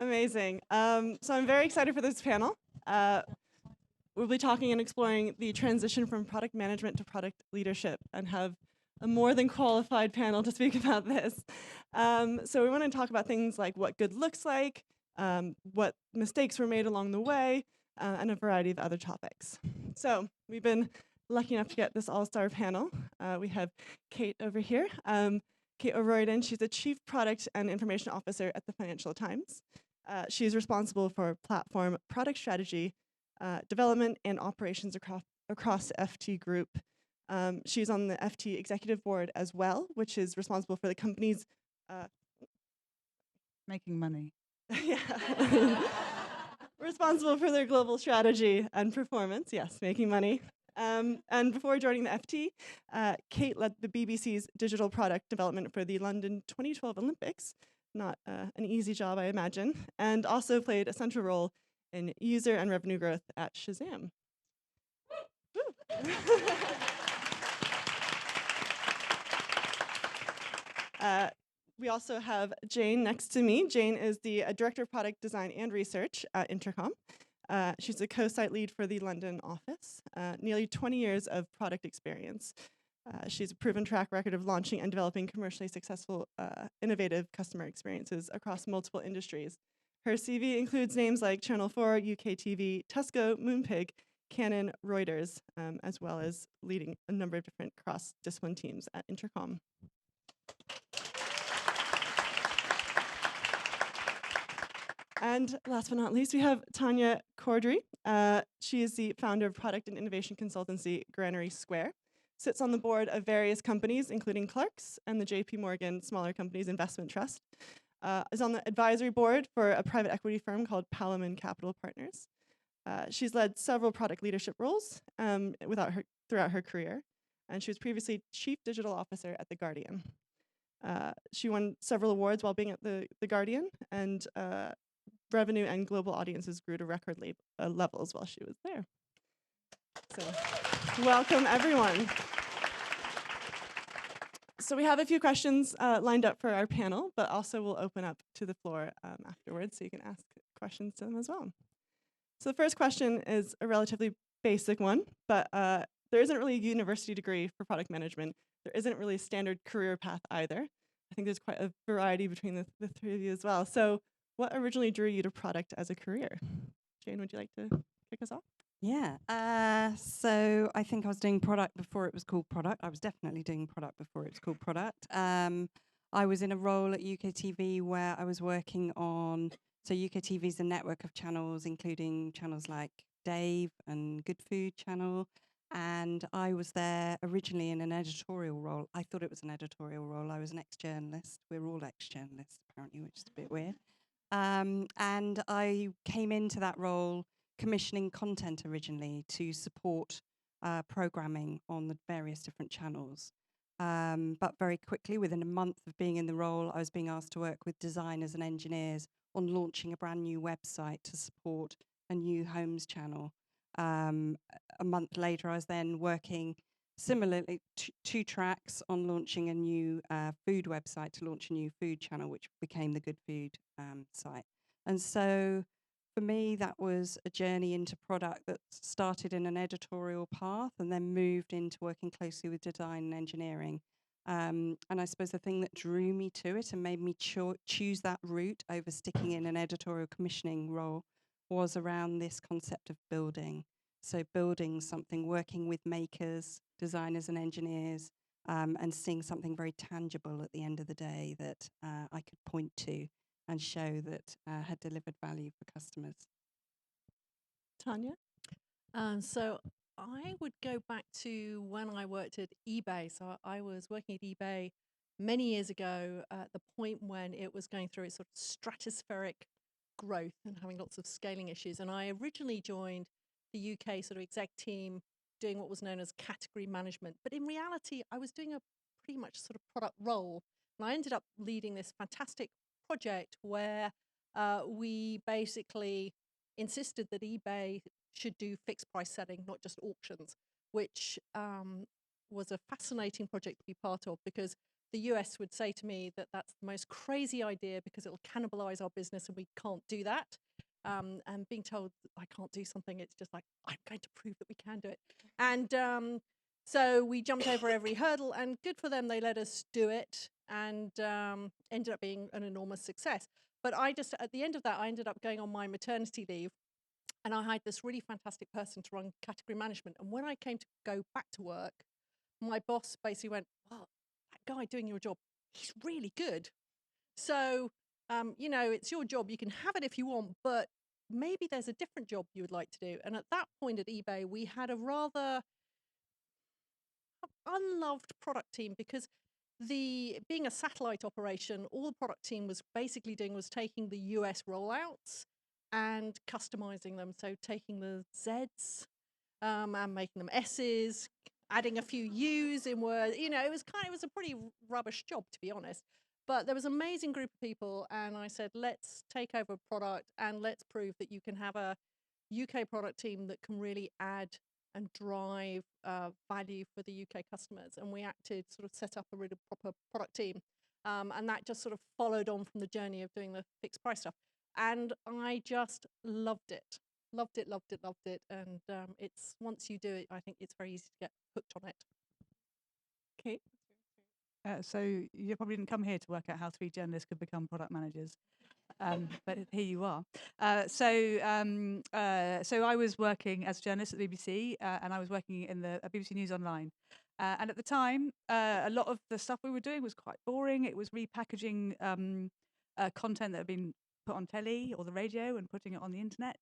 Amazing. So I'm very excited for this panel. We'll be talking and exploring the transition from product management to product leadership and have a more than qualified panel to speak about this. So we want to talk about things like what good looks like, what mistakes were made along the way, and a variety of other topics. So we've been lucky enough to get this all-star panel. We have Kate over here. Kate O'Royden, she's the Chief Product and Information Officer at the Financial Times. She's responsible for platform product strategy, development, and operations across the FT group. She's on the FT executive board as well, which is responsible for the company's making money. Yeah. Responsible for their global strategy and performance. Yes, making money. And before joining the FT, Kate led the BBC's digital product development for the London 2012 Olympics. Not an easy job, I imagine, and also played a central role in user and revenue growth at Shazam. We also have Jane next to me. Jane is the Director of Product Design and Research at Intercom. She's a co-site lead for the London office, nearly 20 years of product experience. She's a proven track record of launching and developing commercially successful, innovative customer experiences across multiple industries. Her CV includes names like Channel 4, UK TV, Tesco, Moonpig, Canon, Reuters, as well as leading a number of different cross-discipline teams at Intercom. And last but not least, we have Tanya Cordry. She is the founder of product and innovation consultancy Granary Square. Sits on the board of various companies, including Clark's and the JP Morgan Smaller Companies Investment Trust. Is on the advisory board for a private equity firm called Palamon Capital Partners. She's led several product leadership roles throughout her career, and she was previously Chief Digital Officer at The Guardian. She won several awards while being at The Guardian, and revenue and global audiences grew to record levels while she was there. So, welcome everyone. So we have a few questions lined up for our panel, but also we'll open up to the floor afterwards so you can ask questions to them as well. So the first question is a relatively basic one, but there isn't really a university degree for product management. There isn't really a standard career path either. I think there's quite a variety between the three of you as well. So what originally drew you to product as a career? Jane, would you like to kick us off? Yeah. So I think I was doing product before it was called product. I was definitely doing product before it was called product. I was in a role at UK TV where I was working on, so UK TV is a network of channels, including channels like Dave and Good Food Channel. And I was there originally in an editorial role. I thought it was an editorial role. I was an ex-journalist. We're all ex-journalists, apparently, which is a bit weird. And I came into that role commissioning content originally to support programming on the various different channels. But very quickly, within a month of being in the role, I was being asked to work with designers and engineers on launching a brand new website to support a new homes channel. A month later, I was then working similarly, two tracks on launching a new food website to launch a new food channel, which became the Good Food site. And so for me, that was a journey into product that started in an editorial path and then moved into working closely with design and engineering. And I suppose the thing that drew me to it and made me choose that route over sticking in an editorial commissioning role was around this concept of building. So building something, working with makers, designers and engineers, and seeing something very tangible at the end of the day that I could point to and show that had delivered value for customers. Tanya? So I would go back to when I worked at eBay. So I was working at eBay many years ago at the point when it was going through its sort of stratospheric growth and having lots of scaling issues. And I originally joined the UK sort of exec team doing what was known as category management. But in reality, I was doing a pretty much sort of product role. And I ended up leading this fantastic project where we basically insisted that eBay should do fixed price setting, not just auctions, which was a fascinating project to be part of because the US would say to me that that's the most crazy idea because it'll cannibalize our business and we can't do that. And being told that I can't do something, it's just like, I'm going to prove that we can do it. And so we jumped over every hurdle, and good for them, they let us do it and ended up being an enormous success. But at the end of that, I ended up going on my maternity leave and I hired this really fantastic person to run category management. And when I came to go back to work, my boss basically went, well, that guy doing your job, he's really good. So, it's your job. You can have it if you want, but maybe there's a different job you would like to do. And at that point at eBay, we had a rather unloved product team because being a satellite operation, all the product team was basically doing was taking the US rollouts and customizing them. So taking the Zs and making them S's, adding a few U's in Word. It was a pretty rubbish job, to be honest. But there was an amazing group of people, and I said, let's take over a product and let's prove that you can have a UK product team that can really add and drive value for the UK customers. And we set up a really proper product team. And that just sort of followed on from the journey of doing the fixed price stuff. And I just loved it. Loved it, loved it, loved it. And it's once you do it, I think it's very easy to get hooked on it. Kate? So you probably didn't come here to work out how 3 journalists could become product managers. But here you are. So I was working as a journalist at the BBC, and I was working in the BBC News Online. And at the time, a lot of the stuff we were doing was quite boring. It was repackaging content that had been put on telly or the radio and putting it on the internet.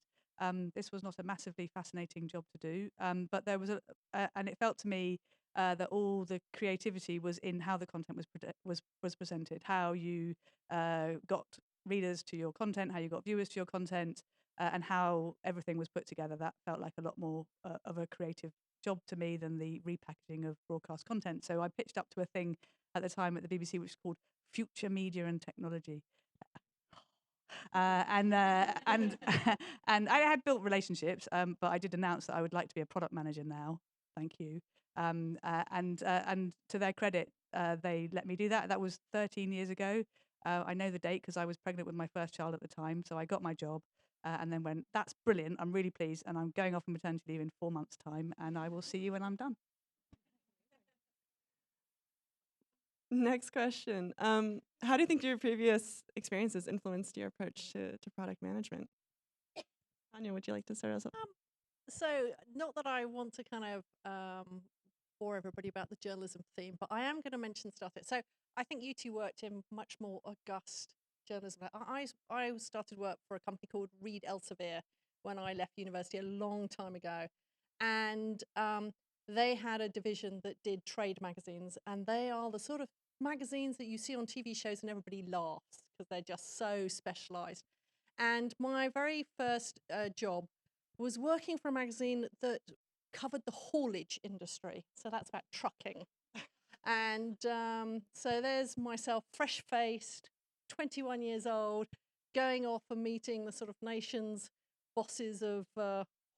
This was not a massively fascinating job to do, but there was and it felt to me that all the creativity was in how the content was presented, how you got readers to your content, how you got viewers to your content, and how everything was put together. That felt like a lot more of a creative job to me than the repackaging of broadcast content. So I pitched up to a thing at the time at the BBC which was called Future Media and Technology. And and I had built relationships, but I did announce that I would like to be a product manager now. Thank you. And to their credit, they let me do that. That was 13 years ago. I know the date because I was pregnant with my first child at the time, so I got my job. And then went, that's brilliant, I'm really pleased, and I'm going off on maternity leave in 4 months' time, and I will see you when I'm done. Next question. How do you think your previous experiences influenced your approach to product management? Anya, would you like to start us off? So not that I want to kind of bore everybody about the journalism theme, but I am going to mention stuff. So I think you two worked in much more august journalism. I started work for a company called Reed Elsevier when I left university a long time ago. And they had a division that did trade magazines, and they are the sort of magazines that you see on TV shows and everybody laughs because they're just so specialized. And my very first job was working for a magazine that covered the haulage industry. So that's about trucking. And so there's myself, fresh-faced, 21 years old, going off and meeting the sort of nation's bosses of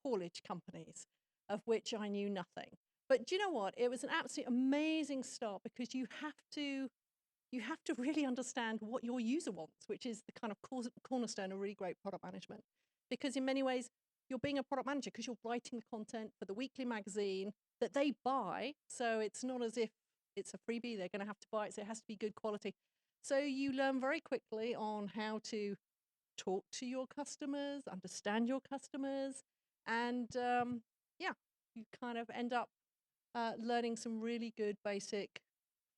haulage companies, of which I knew nothing. But do you know what? It was an absolutely amazing start because you have to really understand what your user wants, which is the kind of cornerstone of really great product management. Because in many ways, you're being a product manager because you're writing the content for the weekly magazine that they buy. So it's not as if it's a freebie, they're going to have to buy it, so it has to be good quality. So you learn very quickly on how to talk to your customers, understand your customers, and you kind of end up learning some really good basic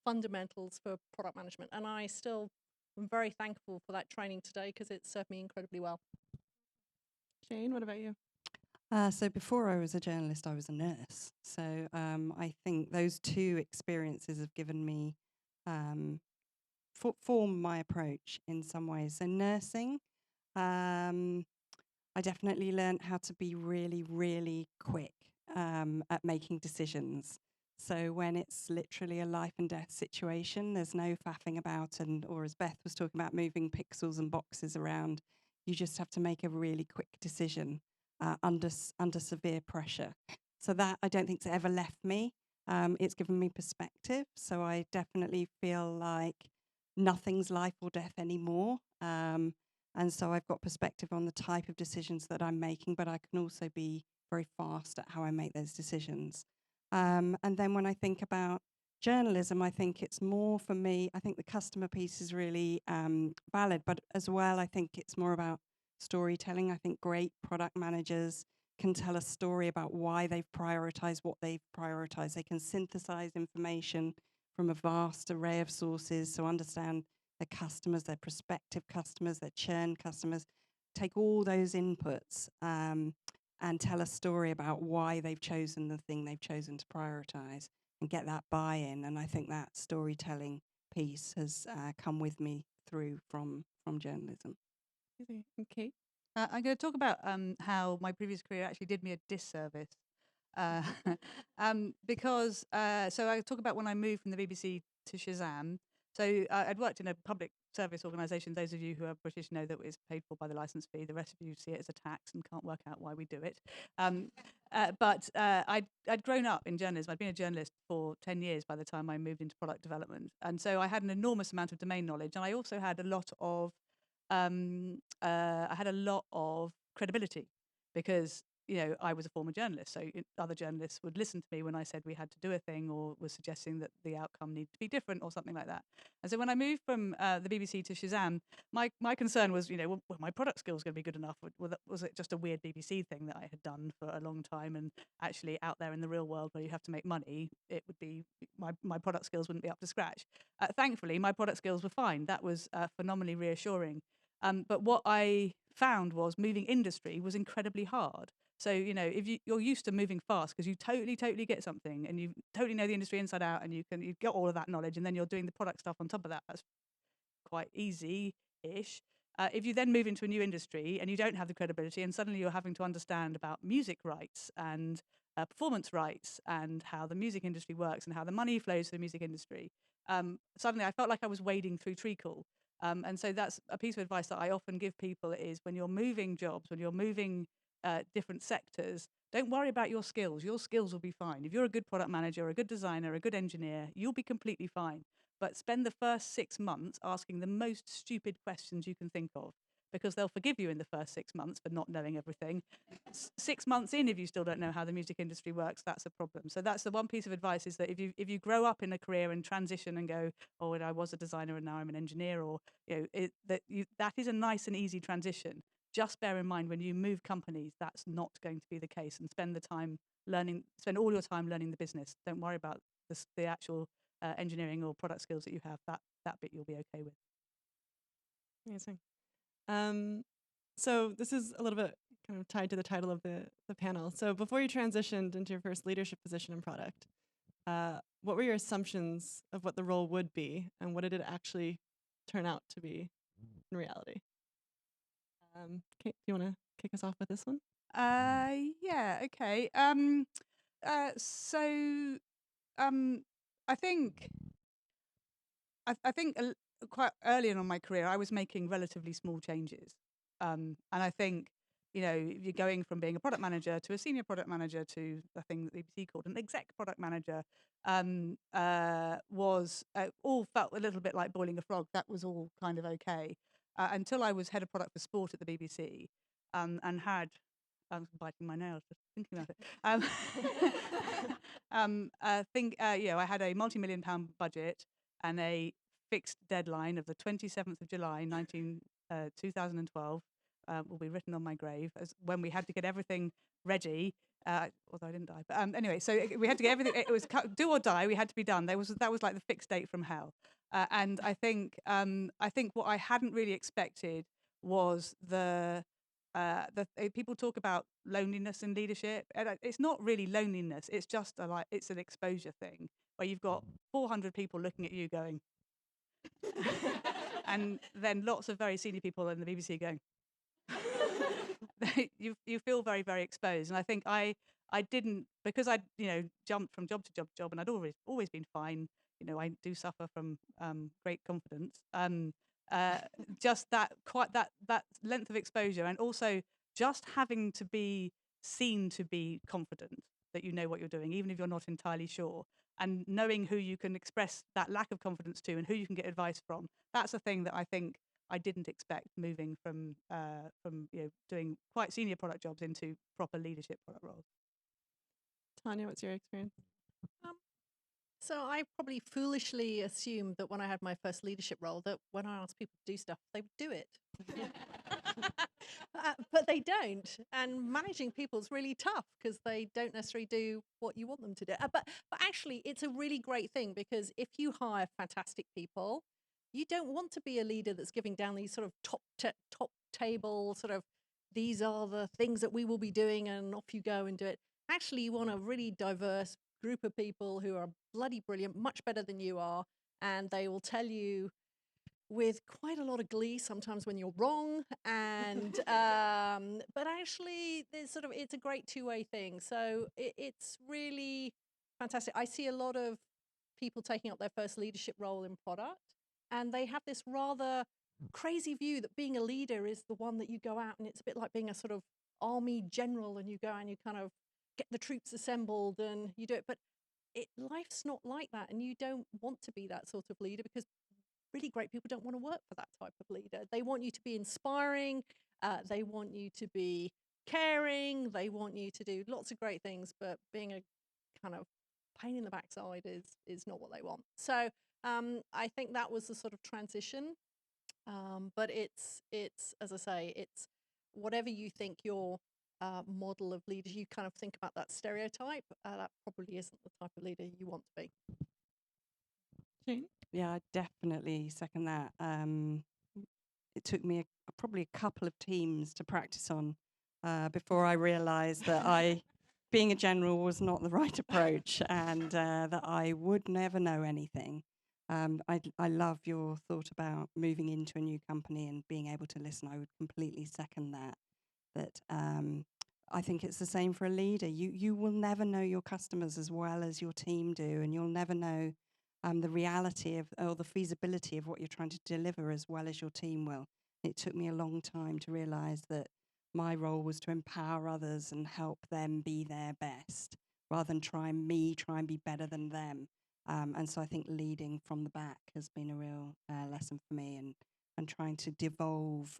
fundamentals for product management. And I still am very thankful for that training today because it served me incredibly well. Shane, what about you? So before I was a journalist, I was a nurse. So I think those two experiences have given me formed my approach in some ways. So nursing, um, I definitely learned how to be really, really quick at making decisions. So when it's literally a life and death situation, there's no faffing about, and or as Beth was talking about, moving pixels and boxes around. You just have to make a really quick decision under severe pressure. So that I don't think's ever left me. It's given me perspective. So I definitely feel like nothing's life or death anymore. And so I've got perspective on the type of decisions that I'm making, but I can also be very fast at how I make those decisions. And then when I think about journalism, I think it's more for me, I think the customer piece is really valid, but as well, I think it's more about storytelling. I think great product managers can tell a story about why they've prioritized what they've prioritized. They can synthesize information from a vast array of sources, so understand their customers, their prospective customers, their churn customers, take all those inputs and tell a story about why they've chosen the thing they've chosen to prioritize and get that buy-in. And I think that storytelling piece has come with me through from journalism. Okay. I'm going to talk about how my previous career actually did me a disservice. Uh, because, so I talk about when I moved from the BBC to Shazam. So I'd worked in a public service organisation. Those of you who are British know that it's paid for by the licence fee. The rest of you see it as a tax and can't work out why we do it. But I'd grown up in journalism. I'd been a journalist for 10 years by the time I moved into product development. And so I had an enormous amount of domain knowledge. And I also had a lot of I had a lot of credibility because I was a former journalist, so other journalists would listen to me when I said we had to do a thing or was suggesting that the outcome needed to be different or something like that. And so when I moved from the BBC to Shazam, my concern was, well, my product skills going to be good enough? Was it just a weird BBC thing that I had done for a long time, and actually out there in the real world where you have to make money, it would be my product skills wouldn't be up to scratch. Thankfully, my product skills were fine. That was phenomenally reassuring. But what I found was moving industry was incredibly hard. So, if you're used to moving fast because you totally get something and you totally know the industry inside out and you've got all of that knowledge, and then you're doing the product stuff on top of that, that's quite easy-ish. If you then move into a new industry and you don't have the credibility and suddenly you're having to understand about music rights and performance rights and how the music industry works and how the money flows to the music industry, suddenly I felt like I was wading through treacle. And so that's a piece of advice that I often give people is when you're moving jobs, when you're moving different sectors, don't worry about your skills. Your skills will be fine. If you're a good product manager, a good designer, a good engineer, you'll be completely fine. But spend the first 6 months asking the most stupid questions you can think of, because they'll forgive you in the first 6 months for not knowing everything. 6 months in, if you still don't know how the music industry works, that's a problem. So that's the one piece of advice, is that if you grow up in a career and transition and go, oh, and I was a designer and now I'm an engineer, or that is a nice and easy transition. Just bear in mind when you move companies, that's not going to be the case, and spend all your time learning the business. Don't worry about the actual engineering or product skills that you have. That bit you'll be okay with. Amazing. So this is a little bit kind of tied to the title of the panel. So before you transitioned into your first leadership position in product, what were your assumptions of what the role would be, and what did it actually turn out to be in reality? Kate, do you want to kick us off with this one? Yeah, okay. So I think quite early on in my career, I was making relatively small changes. And I think, if you're going from being a product manager to a senior product manager to the thing that the BBC called an exec product manager, was all felt a little bit like boiling a frog. That was all kind of okay. Until I was head of product for sport at the BBC, and had, I'm biting my nails just thinking about it. I had a multi-million-pound budget and a fixed deadline of the 27th of July, 2012, will be written on my grave, as when we had to get everything ready. Although I didn't die, but anyway, so we had to get everything. It was do or die. We had to be done. That was like the fixed date from hell. And I think what I hadn't really expected was the people talk about loneliness in leadership. And it's not really loneliness. It's just it's an exposure thing where you've got 400 people looking at you going, and then lots of very senior people in the BBC going. You feel very, very exposed. And I think I didn't, because I jumped from job to job to job, and I'd always been fine. I do suffer from great confidence. Just that length of exposure, and also just having to be seen to be confident that you know what you're doing, even if you're not entirely sure, and knowing who you can express that lack of confidence to and who you can get advice from. That's a thing that I think I didn't expect moving from doing quite senior product jobs into proper leadership product roles. Tanya, what's your experience? So I probably foolishly assumed that when I had my first leadership role, that when I asked people to do stuff, they would do it. But they don't. And managing people is really tough because they don't necessarily do what you want them to do. But actually, it's a really great thing, because if you hire fantastic people, you don't want to be a leader that's giving down these sort of top table sort of, these are the things that we will be doing and off you go and do it. Actually, you want a really diverse group of people who are bloody brilliant, much better than you are, and they will tell you with quite a lot of glee sometimes when you're wrong, and but actually it's a great two-way thing. So it's really fantastic. I see a lot of people taking up their first leadership role in product, and they have this rather crazy view that being a leader is the one that you go out and it's a bit like being a sort of army general, and you go and you kind of get the troops assembled and you do it. But life's not like that, and you don't want to be that sort of leader, because really great people don't want to work for that type of leader. They want you to be inspiring, they want you to be caring, they want you to do lots of great things, but being a kind of pain in the backside is not what they want. So I think that was the sort of transition. But it's as I say, it's whatever you think your model of leader, you kind of think about that stereotype, that probably isn't the type of leader you want to be. Jane? Yeah, I definitely second that. It took me probably a couple of teams to practice on before I realised that being a general was not the right approach, and that I would never know anything. I love your thought about moving into a new company and being able to listen. I would completely second that. I think it's the same for a leader. You will never know your customers as well as your team do, and you'll never know the reality of or the feasibility of what you're trying to deliver as well as your team will. It took me a long time to realise that my role was to empower others and help them be their best, rather than try and be better than them. And so I think leading from the back has been a real lesson for me, and trying to devolve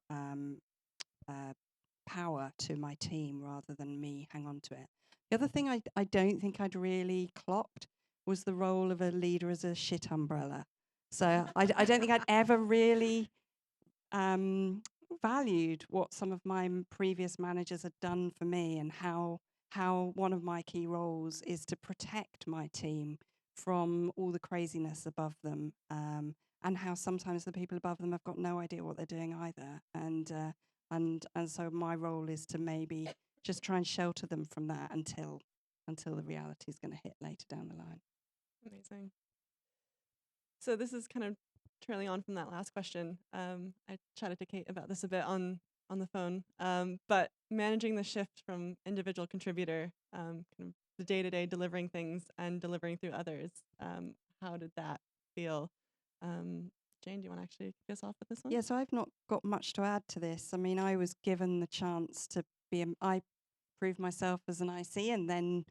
power to my team rather than me hang on to it. The other thing I don't think I'd really clocked was the role of a leader as a shit umbrella. So I don't think I'd ever really valued what some of my previous managers had done for me, and how one of my key roles is to protect my team from all the craziness above them, and how sometimes the people above them have got no idea what they're doing either. And so my role is to maybe just try and shelter them from that until the reality is going to hit later down the line. Amazing. So this is kind of trailing on from that last question. I chatted to Kate about this a bit on the phone, but managing the shift from individual contributor, kind of the day-to-day delivering things and delivering through others, how did that feel? Jane, do you want to actually kick us off with this one? Yeah, so I've not got much to add to this. I mean, I was given the chance to I proved myself as an IC, and then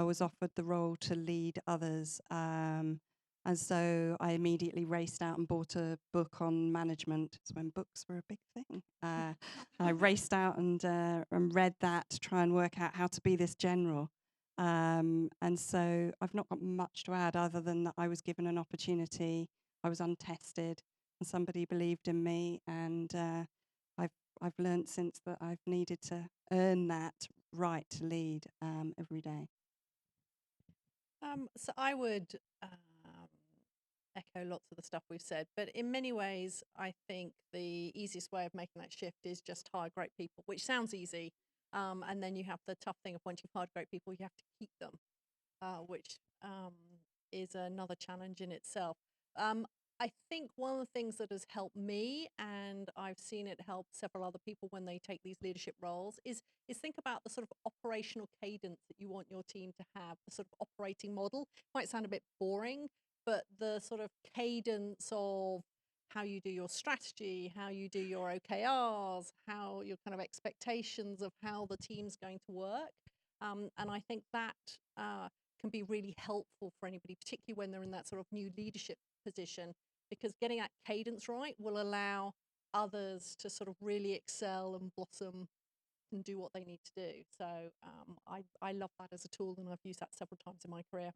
was offered the role to lead others. And so I immediately raced out and bought a book on management. It's when books were a big thing. I raced out and read that to try and work out how to be this general. And so I've not got much to add other than that I was given an opportunity. I was untested, and somebody believed in me, and I've learned since that I've needed to earn that right to lead every day. So I would echo lots of the stuff we've said. But in many ways, I think the easiest way of making that shift is just hire great people, which sounds easy. And then you have the tough thing of once you've hired great people, you have to keep them, which is another challenge in itself. I think one of the things that has helped me, and I've seen it help several other people when they take these leadership roles, is think about the sort of operational cadence that you want your team to have, the sort of operating model. Might sound a bit boring, but the sort of cadence of how you do your strategy, how you do your OKRs, how your kind of expectations of how the team's going to work. And I think that can be really helpful for anybody, particularly when they're in that sort of new leadership position, because getting that cadence right will allow others to sort of really excel and blossom and do what they need to do. So I love that as a tool, and I've used that several times in my career.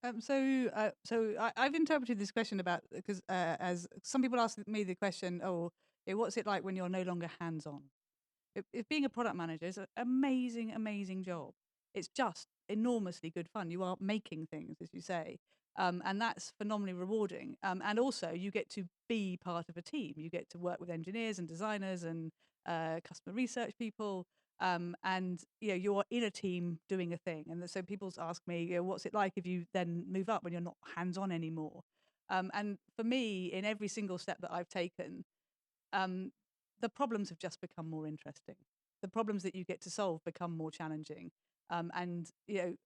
I've interpreted this question about because as some people ask me the question, oh, what's it like when you're no longer hands-on? If being a product manager is an amazing, amazing job. It's just enormously good fun. You are making things, as you say, and that's phenomenally rewarding. And also, you get to be part of a team. You get to work with engineers and designers and customer research people, and you're in a team doing a thing. And so people ask me, what's it like if you then move up when you're not hands-on anymore? And for me, in every single step that I've taken, the problems have just become more interesting. The problems that you get to solve become more challenging. And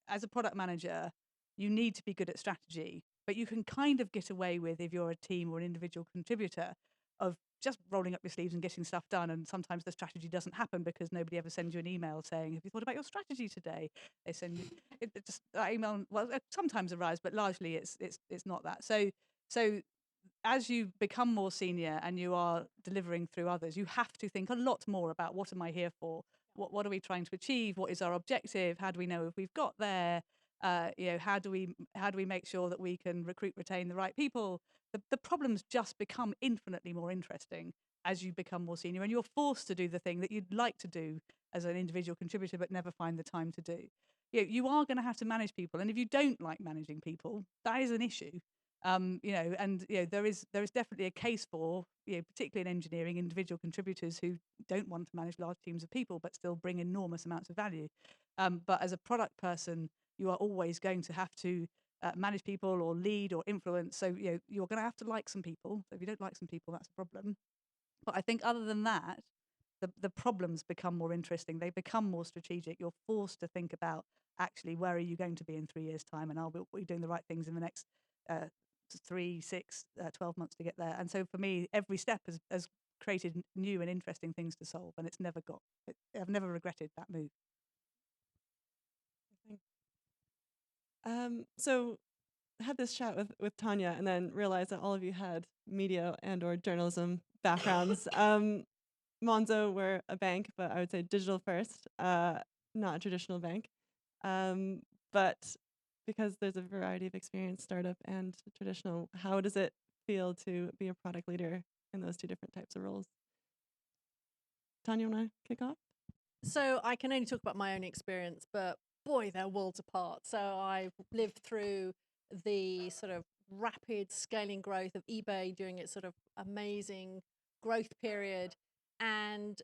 as a product manager, you need to be good at strategy, but you can kind of get away with, if you're a team or an individual contributor, of just rolling up your sleeves and getting stuff done. And sometimes the strategy doesn't happen because nobody ever sends you an email saying, "Have you thought about your strategy today?" They send you just that email. Well, it sometimes arrives, but largely it's not that. So as you become more senior and you are delivering through others, you have to think a lot more about, what am I here for? What are we trying to achieve? What is our objective? How do we know if we've got there? How do we make sure that we can recruit, retain the right people? The problems just become infinitely more interesting as you become more senior, and you're forced to do the thing that you'd like to do as an individual contributor but never find the time to do. You are going to have to manage people, and if you don't like managing people, that is an issue. There is definitely a case for, particularly in engineering, individual contributors who don't want to manage large teams of people but still bring enormous amounts of value. But as a product person, you are always going to have to manage people or lead or influence. So you're going to have to like some people. So if you don't like some people, that's a problem. But I think other than that, the problems become more interesting. They become more strategic. You're forced to think about, actually, where are you going to be in 3 years' time, and are we doing the right things in the next 3, 6, 12 months to get there? And so for me, every step has created new and interesting things to solve, and I've never regretted that move. So I had this chat with Tanya, and then realized that all of you had media and or journalism backgrounds. Monzo, we're a bank, but I would say digital first, not a traditional bank. But because there's a variety of experience, startup and traditional, how does it feel to be a product leader in those two different types of roles? Tanya, want to kick off? So I can only talk about my own experience, but boy, they're worlds apart. So I've lived through the sort of rapid scaling growth of eBay during its sort of amazing growth period. And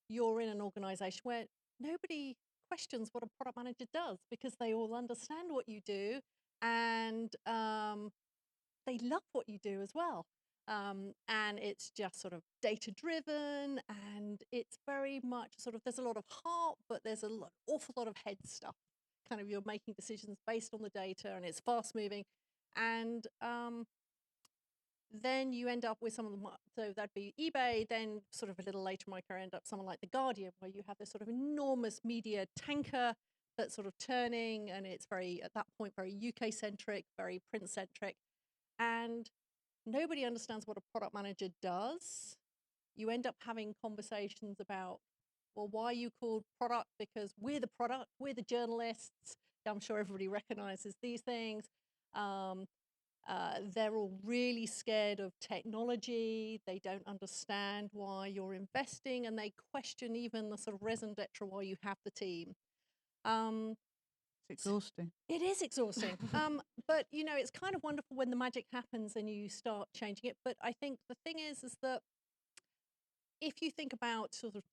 you're in an organization where nobody questions what a product manager does because they all understand what you do, and they love what you do as well. And it's just sort of data driven, and it's very much sort of, there's a lot of heart, but there's awful lot of head stuff. Kind of, you're making decisions based on the data, and it's fast moving. And then you end up with some of the, so that'd be eBay. Then sort of a little later in my career, end up someone like The Guardian, where you have this sort of enormous media tanker that's sort of turning, and it's very, at that point, very UK centric, very print centric. And nobody understands what a product manager does. You end up having conversations about, well, why are you called product? Because we're the product, we're the journalists. I'm sure everybody recognizes these things. They're all really scared of technology. They don't understand why you're investing, and they question even the sort of raison d'etre why you have the team. It's exhausting. It is exhausting. But you know, it's kind of wonderful when the magic happens and you start changing it. But I think the thing is that if you think about sort of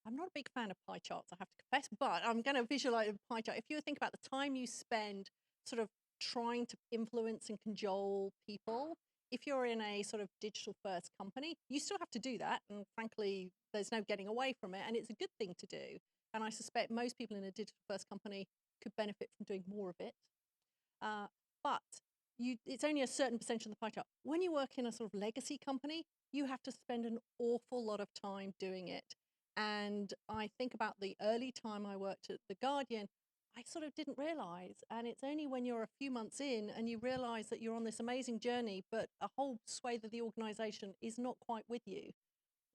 I'm not a big fan of pie charts, I have to confess, but I'm going to visualize a pie chart. If you think about the time you spend sort of trying to influence and cajole people, if you're in a sort of digital first company, you still have to do that. And frankly, there's no getting away from it. And it's a good thing to do. And I suspect most people in a digital first company could benefit from doing more of it. But it's only a certain percentage of the pie chart. When you work in a sort of legacy company, you have to spend an awful lot of time doing it. And I think about the early time I worked at The Guardian, I sort of didn't realize. And it's only when you're a few months in and you realize that you're on this amazing journey, but a whole swathe of the organization is not quite with you.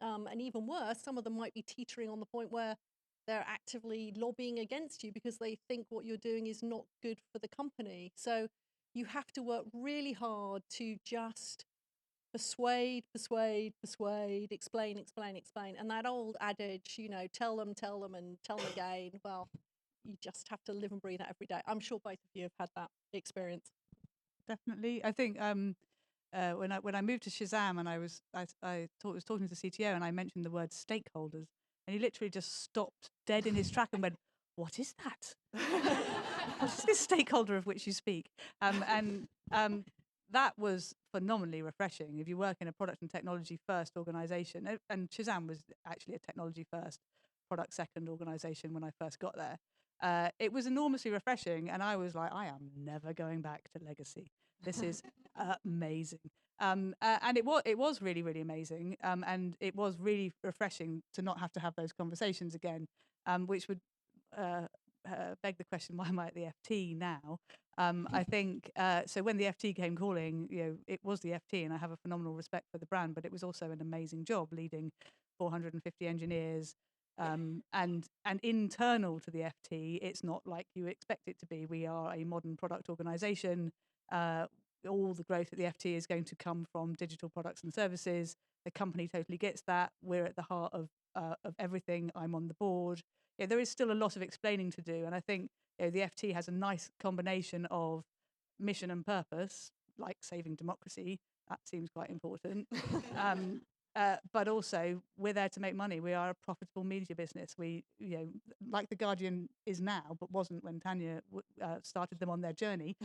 And even worse, some of them might be teetering on the point where they're actively lobbying against you because they think what you're doing is not good for the company. So you have to work really hard to just persuade, explain. And that old adage, you know, tell them, and tell them again. Well, you just have to live and breathe that every day. I'm sure both of you have had that experience. Definitely. I think when I moved to Shazam and I was talking to the CTO and I mentioned the word stakeholders, and he literally just stopped dead in his track and went, "What is that? What is this stakeholder of which you speak?" That was phenomenally refreshing. If you work in a product and technology first organization, and Shazam was actually a technology first, product second organization when I first got there. It was enormously refreshing, and I was like, I am never going back to legacy. This is amazing. And it was really, really amazing. And it was really refreshing to not have to have those conversations again, which would beg the question, why am I at the FT now? I think so. When the FT came calling, you know, it was the FT, and I have a phenomenal respect for the brand, but it was also an amazing job leading 450 engineers. And internal to the FT, it's not like you expect it to be. We are a modern product organization. All the growth at the FT is going to come from digital products and services. The company totally gets that. We're at the heart of everything. I'm on the board. Yeah, there is still a lot of explaining to do, and I think, you know, the FT has a nice combination of mission and purpose, like saving democracy. That seems quite important. But also, we're there to make money. We are a profitable media business. We, you know, like The Guardian is now, but wasn't when Tanya started them on their journey,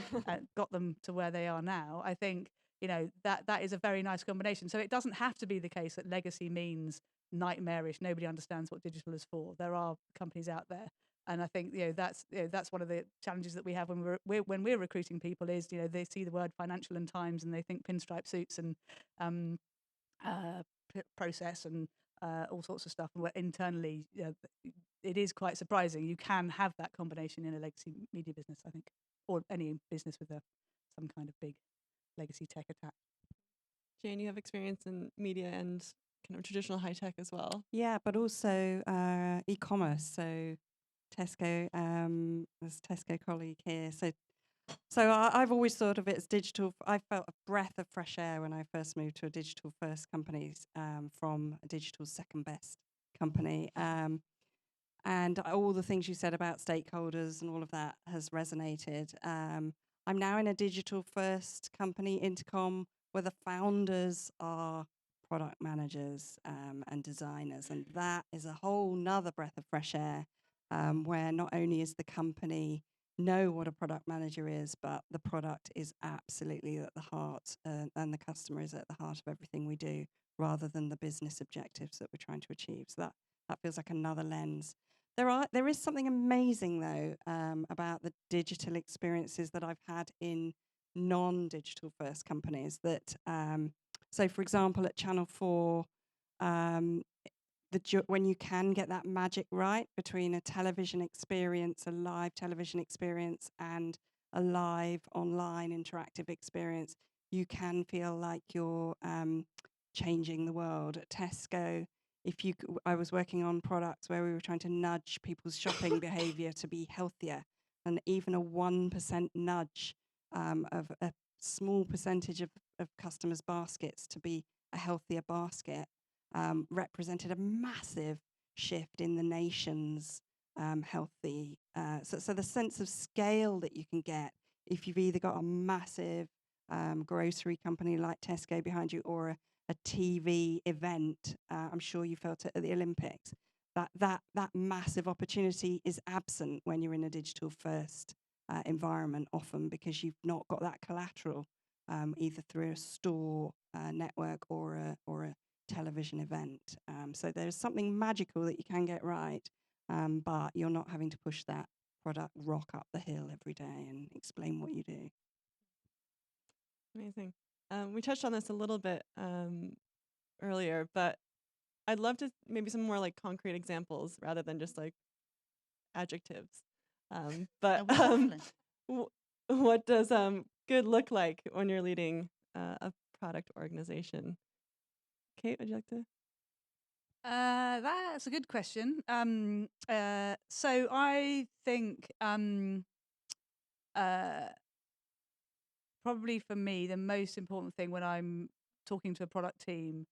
got them to where they are now. I think, you know, that is a very nice combination. So it doesn't have to be the case that legacy means nightmarish. Nobody understands what digital is for. There are companies out there. And I think, you know, that's one of the challenges that we have when we're recruiting people is, you know, they see the word financial and times and they think pinstripe suits and process and all sorts of stuff. And internally, it is quite surprising. You can have that combination in a legacy media business, I think, or any business with some kind of big legacy tech attached. Jane, you have experience in media and kind of traditional high tech as well. Yeah, but also e-commerce. So Tesco, there's a Tesco colleague here. So I've always thought of it as digital. I felt a breath of fresh air when I first moved to a digital first company from a digital second best company. And all the things you said about stakeholders and all of that has resonated. I'm now in a digital first company, Intercom, where the founders are product managers and designers. And that is a whole nother breath of fresh air, where not only is the company know what a product manager is, but the product is absolutely at the heart and the customer is at the heart of everything we do, rather than the business objectives that we're trying to achieve. So that feels like another lens. There is something amazing though about the digital experiences that I've had in non-digital first companies. That so, for example, at Channel 4, when you can get that magic right between a television experience, a live television experience, and a live online interactive experience, you can feel like you're changing the world. At Tesco, I was working on products where we were trying to nudge people's shopping behavior to be healthier, and even a 1% nudge of a small percentage of customers' baskets to be a healthier basket represented a massive shift in the nation's healthy. So the sense of scale that you can get if you've either got a massive grocery company like Tesco behind you or a TV event. I'm sure you felt it at the Olympics. That massive opportunity is absent when you're in a digital first environment, often because you've not got that collateral, either through a store network or a television event. So there's something magical that you can get right, but you're not having to push that product rock up the hill every day and explain what you do. Amazing. We touched on this a little bit earlier, but I'd love to maybe some more like concrete examples rather than just like adjectives. But what does good look like when you're leading a product organization? Kate, would you like to? That's a good question. So I think probably for me, the most important thing when I'm talking to a product team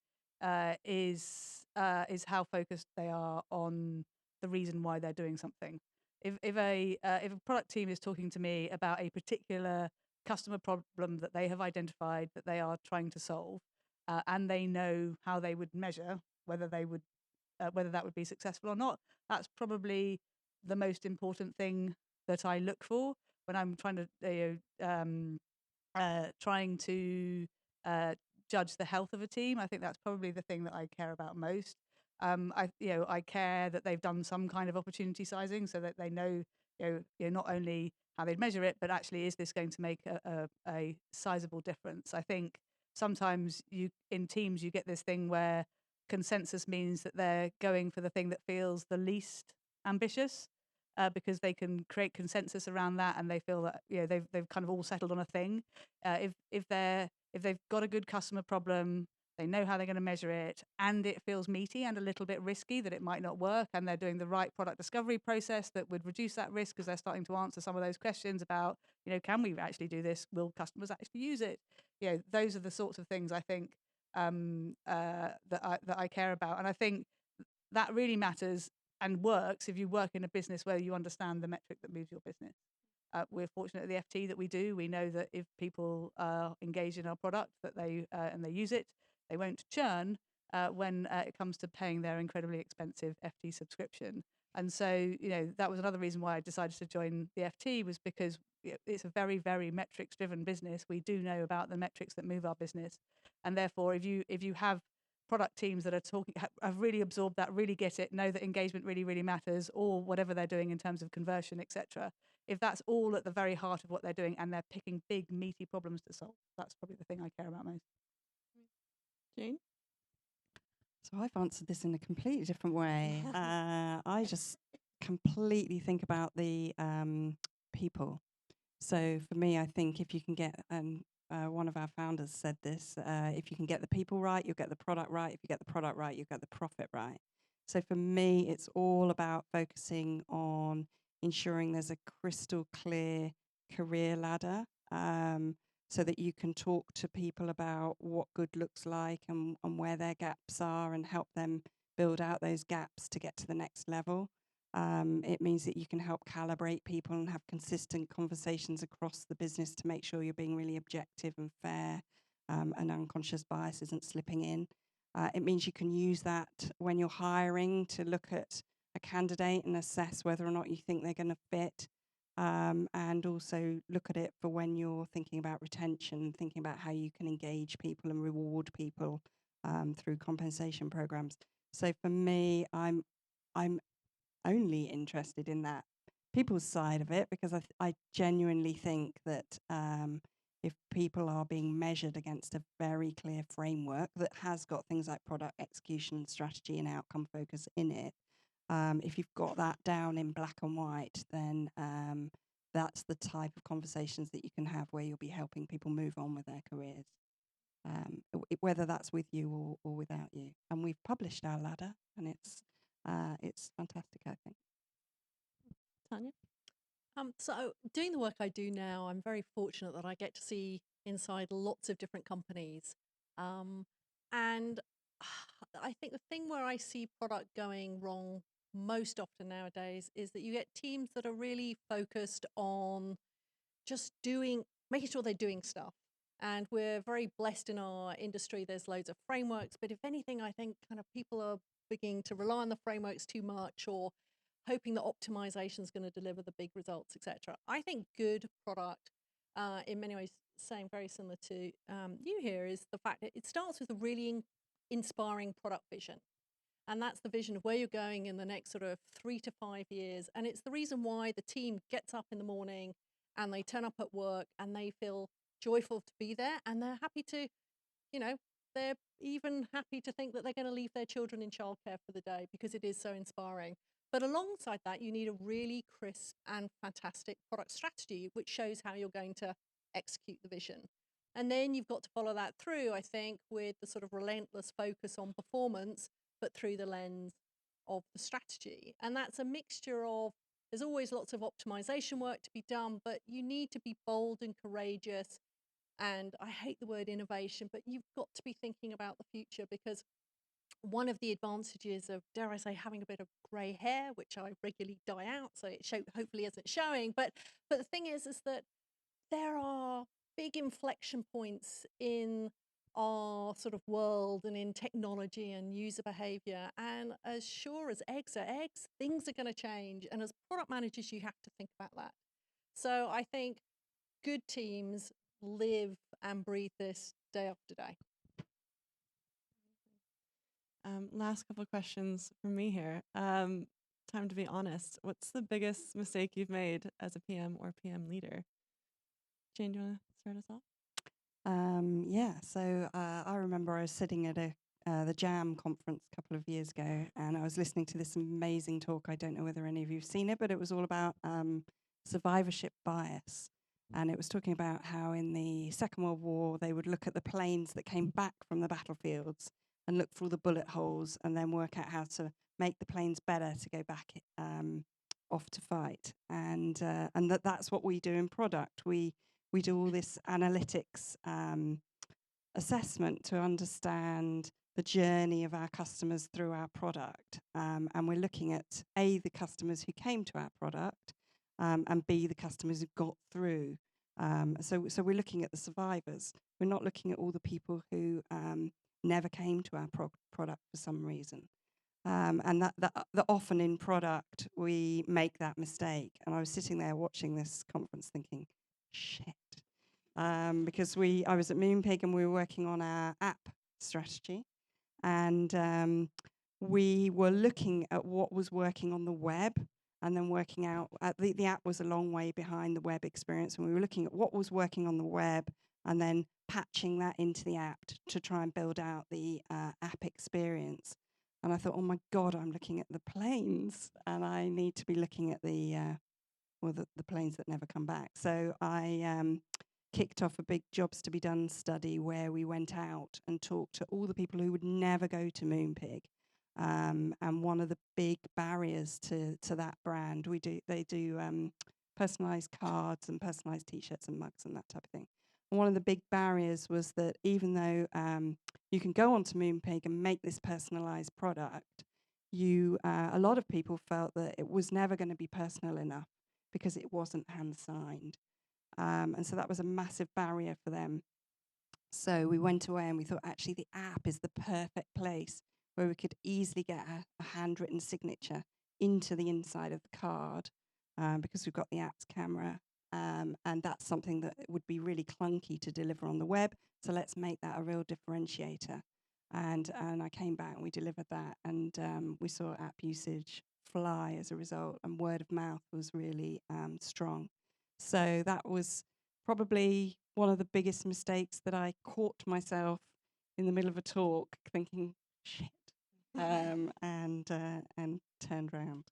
is how focused they are on the reason why they're doing something. If a product team is talking to me about a particular customer problem that they have identified that they are trying to solve, and they know how they would measure whether they would whether that would be successful or not, that's probably the most important thing that I look for when I'm trying to judge the health of a team. I think that's probably the thing that I care about most. I care that they've done some kind of opportunity sizing so that they know, not only how they'd measure it, but actually is this going to make a sizable difference. I think sometimes in teams you get this thing where consensus means that they're going for the thing that feels the least ambitious, because they can create consensus around that, and they feel that they've kind of all settled on a thing. If they've got a good customer problem, they know how they're going to measure it, and it feels meaty and a little bit risky that it might not work, and they're doing the right product discovery process that would reduce that risk because they're starting to answer some of those questions about, can we actually do this? Will customers actually use it? Those are the sorts of things I think that I care about, and I think that really matters and works if you work in a business where you understand the metric that moves your business. We're fortunate at the FT that we do. We know that if people are engaged in our product, that and they use it, they won't churn when it comes to paying their incredibly expensive FT subscription. And so, that was another reason why I decided to join the FT, was because it's a very, very metrics-driven business. We do know about the metrics that move our business, and therefore, if you have product teams that are have really absorbed that, really get it, know that engagement really, really matters, or whatever they're doing in terms of conversion, etc. If that's all at the very heart of what they're doing and they're picking big, meaty problems to solve, that's probably the thing I care about most. Jane? So I've answered this in a completely different way. I just completely think about the people. So for me, I think if you can get, one of our founders said this, if you can get the people right, you'll get the product right. If you get the product right, you'll get the profit right. So for me, it's all about focusing on ensuring there's a crystal clear career ladder, so that you can talk to people about what good looks like and where their gaps are, and help them build out those gaps to get to the next level. It means that you can help calibrate people and have consistent conversations across the business to make sure you're being really objective and fair, and unconscious bias isn't slipping in. It means you can use that when you're hiring to look at a candidate and assess whether or not you think they're going to fit, and also look at it for when you're thinking about retention, thinking about how you can engage people and reward people through compensation programs. So for me, I'm only interested in that people's side of it, because I genuinely think that if people are being measured against a very clear framework that has got things like product execution, strategy, and outcome focus in it, if you've got that down in black and white, then that's the type of conversations that you can have where you'll be helping people move on with their careers, whether that's with you or without you. And we've published our ladder, and it's fantastic, I think. Tanya? So doing the work I do now, I'm very fortunate that I get to see inside lots of different companies. And I think the thing where I see product going wrong most often nowadays is that you get teams that are really focused on just making sure they're doing stuff. And we're very blessed in our industry. There's loads of frameworks, but if anything, I think kind of people are beginning to rely on the frameworks too much, or hoping that optimization is going to deliver the big results, etc. I think good product, in many ways, saying very similar to you here, is the fact that it starts with a really inspiring product vision. And that's the vision of where you're going in the next sort of 3 to 5 years. And it's the reason why the team gets up in the morning and they turn up at work and they feel joyful to be there, and they're happy to, you know, they're even happy to think that they're going to leave their children in childcare for the day because it is so inspiring. But alongside that, you need a really crisp and fantastic product strategy, which shows how you're going to execute the vision. And then you've got to follow that through, I think, with the sort of relentless focus on performance, but through the lens of the strategy. And that's a mixture of, there's always lots of optimization work to be done, but you need to be bold and courageous. And I hate the word innovation, but you've got to be thinking about the future, because one of the advantages of, dare I say, having a bit of grey hair, which I regularly dye out, so it hopefully isn't showing. But the thing is that there are big inflection points in our sort of world and in technology and user behavior. And as sure as eggs are eggs, things are going to change. And as product managers, you have to think about that. So I think good teams live and breathe this day after day. Last couple of questions from me here. Time to be honest. What's the biggest mistake you've made as a PM or PM leader? Jane, do you want to start us off? Yeah, so I remember I was sitting at the JAM conference a couple of years ago, and I was listening to this amazing talk. I don't know whether any of you have seen it, but it was all about survivorship bias. And it was talking about how in the Second World War, they would look at the planes that came back from the battlefields and look for all the bullet holes and then work out how to make the planes better to go back off to fight. And that's what we do in product. We do all this analytics assessment to understand the journey of our customers through our product. And we're looking at A, the customers who came to our product, and B, the customers who got through. So we're looking at the survivors. We're not looking at all the people who never came to our product for some reason. And that often in product, we make that mistake. And I was sitting there watching this conference thinking, shit. Because I was at Moonpig and we were working on our app strategy. And we were looking at what was working on the web and then working out, the app was a long way behind the web experience. And we were looking at what was working on the web and then patching that into the app to try and build out the app experience. And I thought, oh my God, I'm looking at the planes and I need to be looking at the planes that never come back. So I kicked off a big jobs to be done study where we went out and talked to all the people who would never go to Moonpig. And one of the big barriers to that brand, they do personalized cards and personalized T-shirts and mugs and that type of thing. And one of the big barriers was that even though you can go onto Moonpig and make this personalized product, a lot of people felt that it was never going to be personal enough because it wasn't hand signed. And so that was a massive barrier for them. So we went away and we thought, actually, the app is the perfect place where we could easily get a handwritten signature into the inside of the card because we've got the app's camera. And that's something that would be really clunky to deliver on the web. So let's make that a real differentiator. And I came back and we delivered that. And we saw app usage fly as a result. And word of mouth was really strong. So that was probably one of the biggest mistakes that I caught myself in the middle of a talk thinking, shit, and turned around.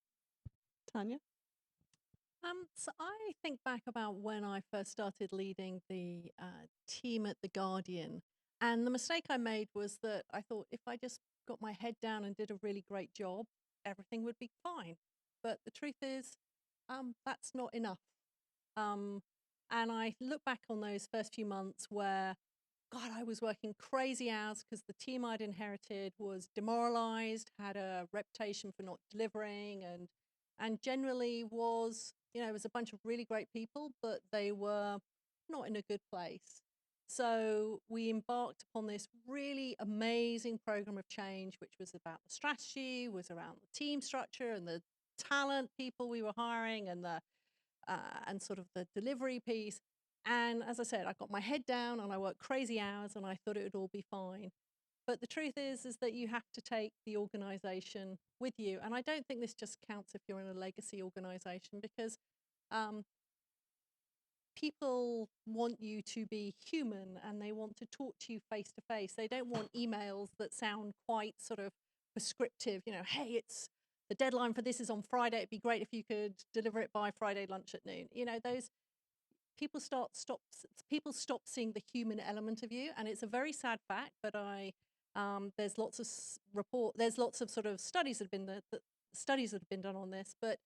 Tanya? So I think back about when I first started leading the team at The Guardian. And the mistake I made was that I thought if I just got my head down and did a really great job, everything would be fine. But the truth is, that's not enough. And I look back on those first few months where God, I was working crazy hours because the team I'd inherited was demoralized, had a reputation for not delivering, and generally was, it was a bunch of really great people, but they were not in a good place. So we embarked upon this really amazing program of change, which was about the strategy, was around the team structure and the talent people we were hiring, and sort of the delivery piece. And as I said, I got my head down and I worked crazy hours and I thought it would all be fine. But the truth is that you have to take the organization with you. And I don't think this just counts if you're in a legacy organization, because um, people want you to be human and they want to talk to you face to face. They don't want emails that sound quite sort of prescriptive, hey, it's the deadline for this is on Friday. It'd be great if you could deliver it by Friday lunch at noon. Those people stop seeing the human element of you, and it's a very sad fact. But there's lots of there's lots of sort of studies that have been studies that have been done on this. But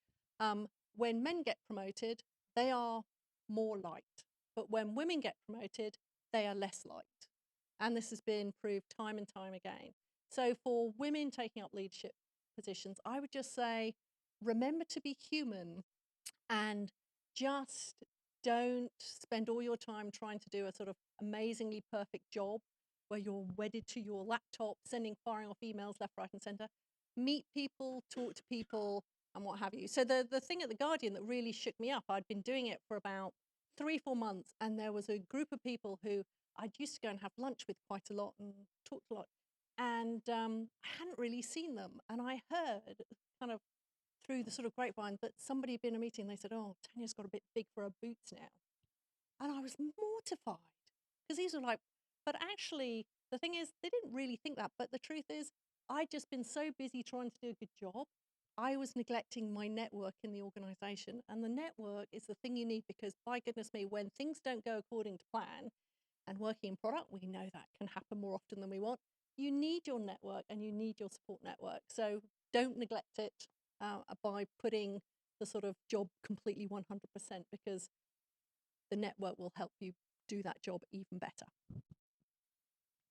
when men get promoted, they are more liked, but when women get promoted, they are less liked, and this has been proved time and time again. So for women taking up leadership positions, I would just say, remember to be human and just don't spend all your time trying to do a sort of amazingly perfect job where you're wedded to your laptop, firing off emails left, right, and center. Meet people, talk to people, and what have you. So the thing at The Guardian that really shook me up, I'd been doing it for about 3-4 months, and there was a group of people who I'd used to go and have lunch with quite a lot and talked a lot. And I hadn't really seen them. And I heard kind of through the sort of grapevine that somebody had been in a meeting. They said, "Oh, Tanya's got a bit big for her boots now," and I was mortified because these were like. But actually, the thing is, they didn't really think that. But the truth is, I'd just been so busy trying to do a good job, I was neglecting my network in the organization. And the network is the thing you need, because by goodness me, when things don't go according to plan, and working in product, we know that can happen more often than we want. You need your network and you need your support network. So don't neglect it by putting the sort of job completely 100%, because the network will help you do that job even better.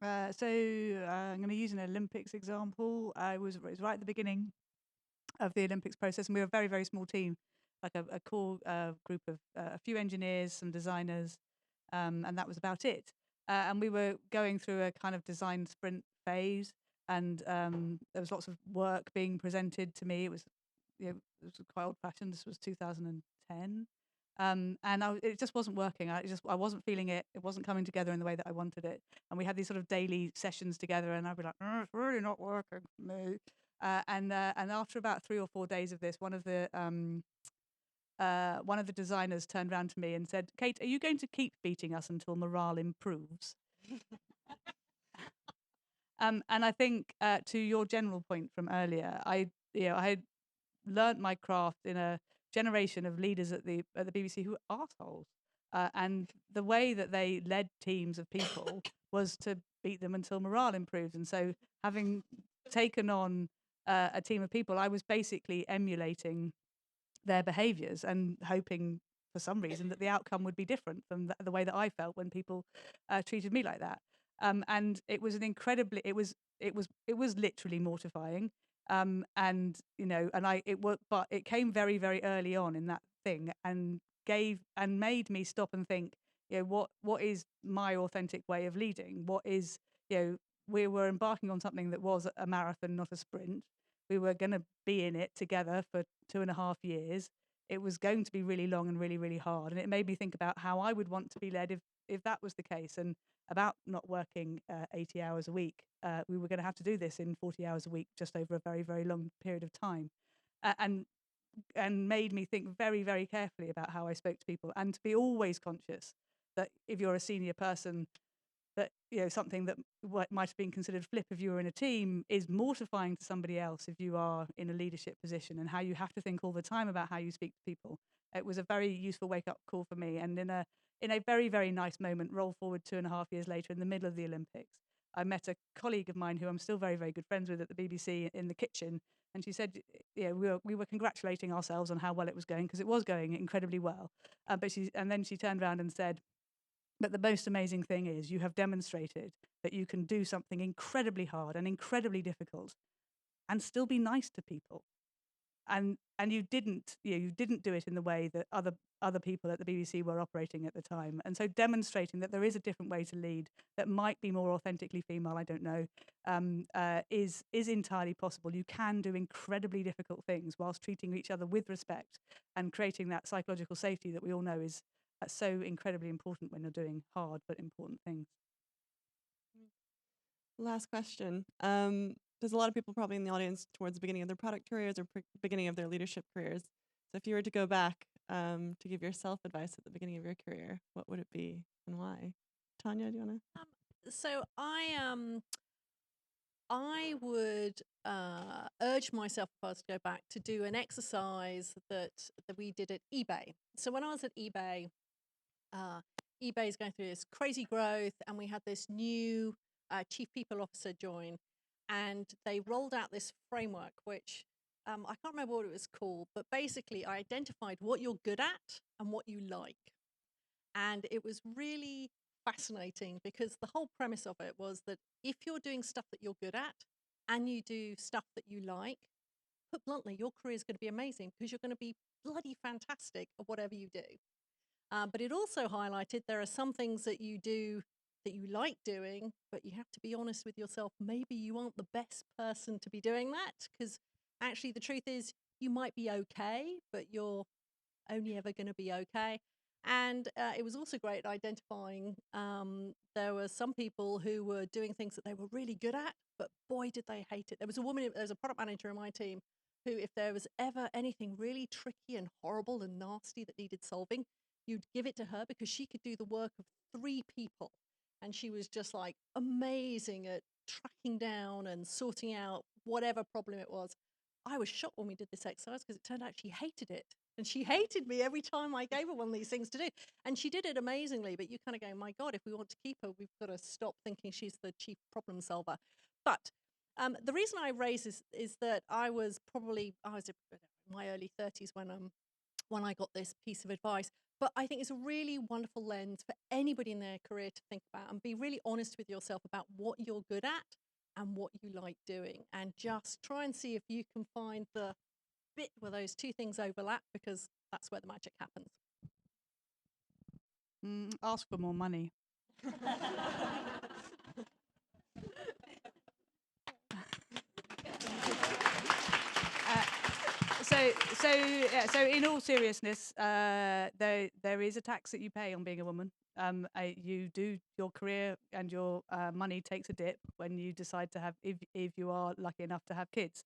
I'm going to use an Olympics example. It was right at the beginning of the Olympics process, and we were a very, very small team, like a core group of a few engineers, some designers, and that was about it. And we were going through a kind of design sprint phase, and there was lots of work being presented to me. It was quite old-fashioned. This was 2010. It just wasn't working. I wasn't feeling it. It wasn't coming together in the way that I wanted it. And we had these sort of daily sessions together, and I'd be like, it's really not working for me. And after about 3 or 4 days of this, one of the designers turned around to me and said, "Kate, are you going to keep beating us until morale improves?" And I think to your general point from earlier, I had learnt my craft in a generation of leaders at the BBC who were arseholes. And the way that they led teams of people was to beat them until morale improved. And so, having taken on a team of people, I was basically emulating their behaviors and hoping for some reason that the outcome would be different from the way that I felt when people treated me like that. And it was it was literally mortifying. And but it came very, very early on in that thing, and made me stop and think, what is my authentic way of leading? What is, we were embarking on something that was a marathon, not a sprint. We were going to be in it together for 2.5 years. It was going to be really long and really, really hard. And it made me think about how I would want to be led if that was the case, and about not working 80 hours a week. We were going to have to do this in 40 hours a week, just over a very, very long period of time. And made me think very, very carefully about how I spoke to people, and to be always conscious that if you're a senior person, that something that might have been considered flip if you were in a team is mortifying to somebody else if you are in a leadership position, and how you have to think all the time about how you speak to people. It was a very useful wake-up call for me, and in a very, very nice moment, roll forward 2.5 years later, in the middle of the Olympics, I met a colleague of mine who I'm still very, very good friends with at the BBC in the kitchen, and she said, we were congratulating ourselves on how well it was going, because it was going incredibly well. Then she turned around and said, But the most amazing thing is you have demonstrated that you can do something incredibly hard and incredibly difficult and still be nice to people. And you didn't do it in the way that other people at the BBC were operating at the time. And so demonstrating that there is a different way to lead that might be more authentically female, I don't know, is entirely possible. You can do incredibly difficult things whilst treating each other with respect and creating that psychological safety that we all know is so incredibly important when you're doing hard but important things. Last question. There's a lot of people probably in the audience towards the beginning of their product careers or beginning of their leadership careers. So if you were to go back to give yourself advice at the beginning of your career, what would it be and why? Tanya, do you want to? So I would urge myself, if I was to go back, to do an exercise that we did at eBay. So when I was at eBay, eBay is going through this crazy growth, and we had this new chief people officer join, and they rolled out this framework, which I can't remember what it was called, but basically I identified what you're good at and what you like. And it was really fascinating because the whole premise of it was that if you're doing stuff that you're good at and you do stuff that you like, put bluntly, your career is going to be amazing because you're going to be bloody fantastic at whatever you do. But it also highlighted there are some things that you do that you like doing, but you have to be honest with yourself. Maybe you aren't the best person to be doing that, because actually the truth is you might be okay, but you're only ever going to be okay. And it was also great identifying there were some people who were doing things that they were really good at, but boy, did they hate it. There was a product manager in my team who, if there was ever anything really tricky and horrible and nasty that needed solving, you'd give it to her because she could do the work of 3 people. And she was just like amazing at tracking down and sorting out whatever problem it was. I was shocked when we did this exercise because it turned out she hated it. And she hated me every time I gave her one of these things to do. And she did it amazingly, but you kind of go, my God, if we want to keep her, we've got to stop thinking she's the chief problem solver. But the reason I raise this is that I was in my early 30s when I got this piece of advice. But I think it's a really wonderful lens for anybody in their career to think about and be really honest with yourself about what you're good at and what you like doing. And just try and see if you can find the bit where those two things overlap, because that's where the magic happens. Ask for more money. So in all seriousness, there is a tax that you pay on being a woman. Your career and your money takes a dip when you decide to have, if you are lucky enough to have kids.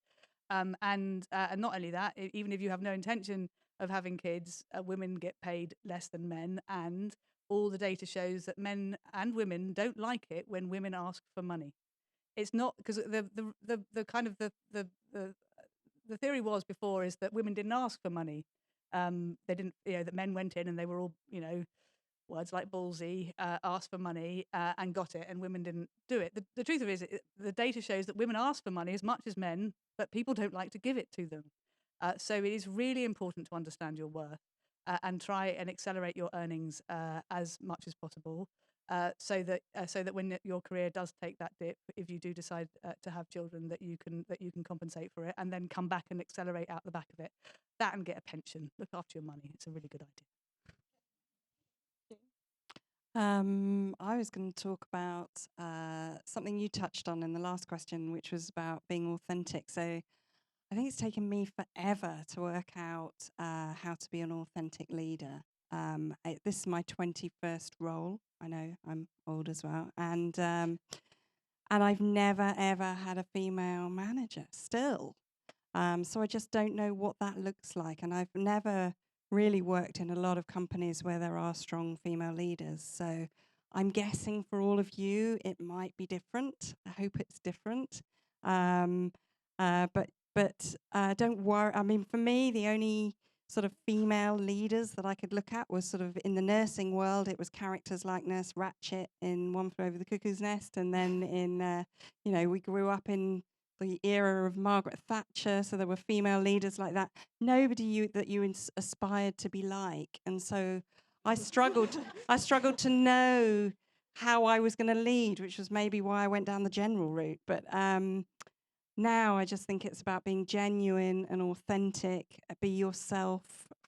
And not only that, even if you have no intention of having kids, women get paid less than men, and all the data shows that men and women don't like it when women ask for money. It's not because the theory was before is that women didn't ask for money. They didn't, that men went in and they were all, words like ballsy, asked for money and got it, and women didn't do it. The truth of it is, the data shows that women ask for money as much as men, but people don't like to give it to them. So it is really important to understand your worth and try and accelerate your earnings as much as possible. So that when your career does take that dip, if you do decide to have children, that you can compensate for it and then come back and accelerate out the back of it. That and get a pension. Look after your money. It's a really good idea. I was going to talk about something you touched on in the last question, which was about being authentic. So I think it's taken me forever to work out how to be an authentic leader. This is my 21st role. I know I'm old as well. And I've never, ever had a female manager still. So I just don't know what that looks like. And I've never really worked in a lot of companies where there are strong female leaders. So I'm guessing for all of you, it might be different. I hope it's different. But don't worry. I mean, for me, the only sort of female leaders that I could look at was sort of in the nursing world. It was characters like Nurse Ratched in One Flew Over the Cuckoo's Nest, and then in we grew up in the era of Margaret Thatcher, so there were female leaders like that. Nobody that you aspired to be like, and so I struggled. I struggled to know how I was going to lead, which was maybe why I went down the general route. But now I just think it's about being genuine and authentic. Be yourself.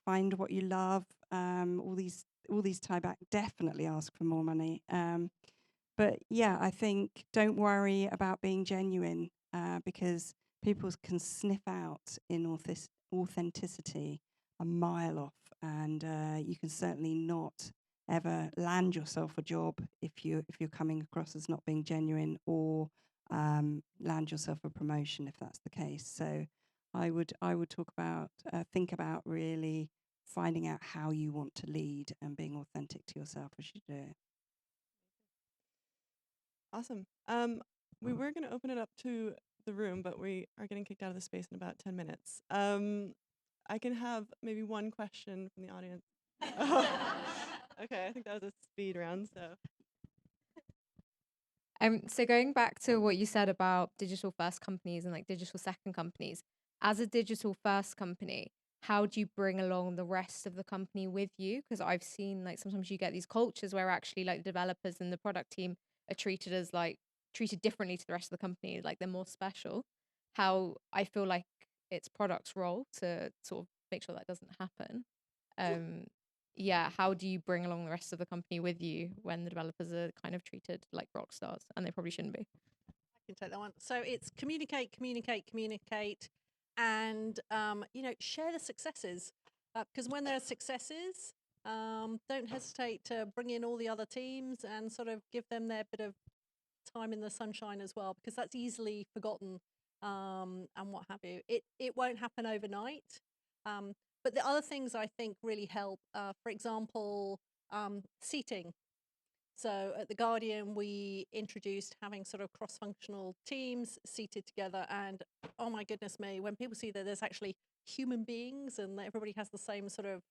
Find what you love. All these tie back. Definitely ask for more money. But yeah, I think don't worry about being genuine because people can sniff out authenticity a mile off, and you can certainly not ever land yourself a job if you're coming across as not being genuine, or land yourself a promotion if that's the case. So I would think about really finding out how you want to lead and being authentic to yourself as you do it. Awesome. We were going to open it up to the room, but we are getting kicked out of the space in about 10 minutes. I can have maybe one question from the audience. Okay, I think that was a speed round, so. So going back to what you said about digital first companies and like digital second companies, as a digital first company, how do you bring along the rest of the company with you? Because I've seen like sometimes you get these cultures where actually like the developers and the product team are treated differently to the rest of the company, like they're more special. How I feel like it's product's role to sort of make sure that doesn't happen. Um, yeah, how do you bring along the rest of the company with you when the developers are kind of treated like rock stars and they probably shouldn't be? I can take that one. So it's communicate, communicate, communicate, and share the successes. Because when there are successes, don't hesitate to bring in all the other teams and sort of give them their bit of time in the sunshine as well, because that's easily forgotten, and what have you. It won't happen overnight. But the other things I think really help, for example, seating. So at The Guardian, we introduced having sort of cross-functional teams seated together. And oh my goodness me, when people see that there's actually human beings and that everybody has the same sort of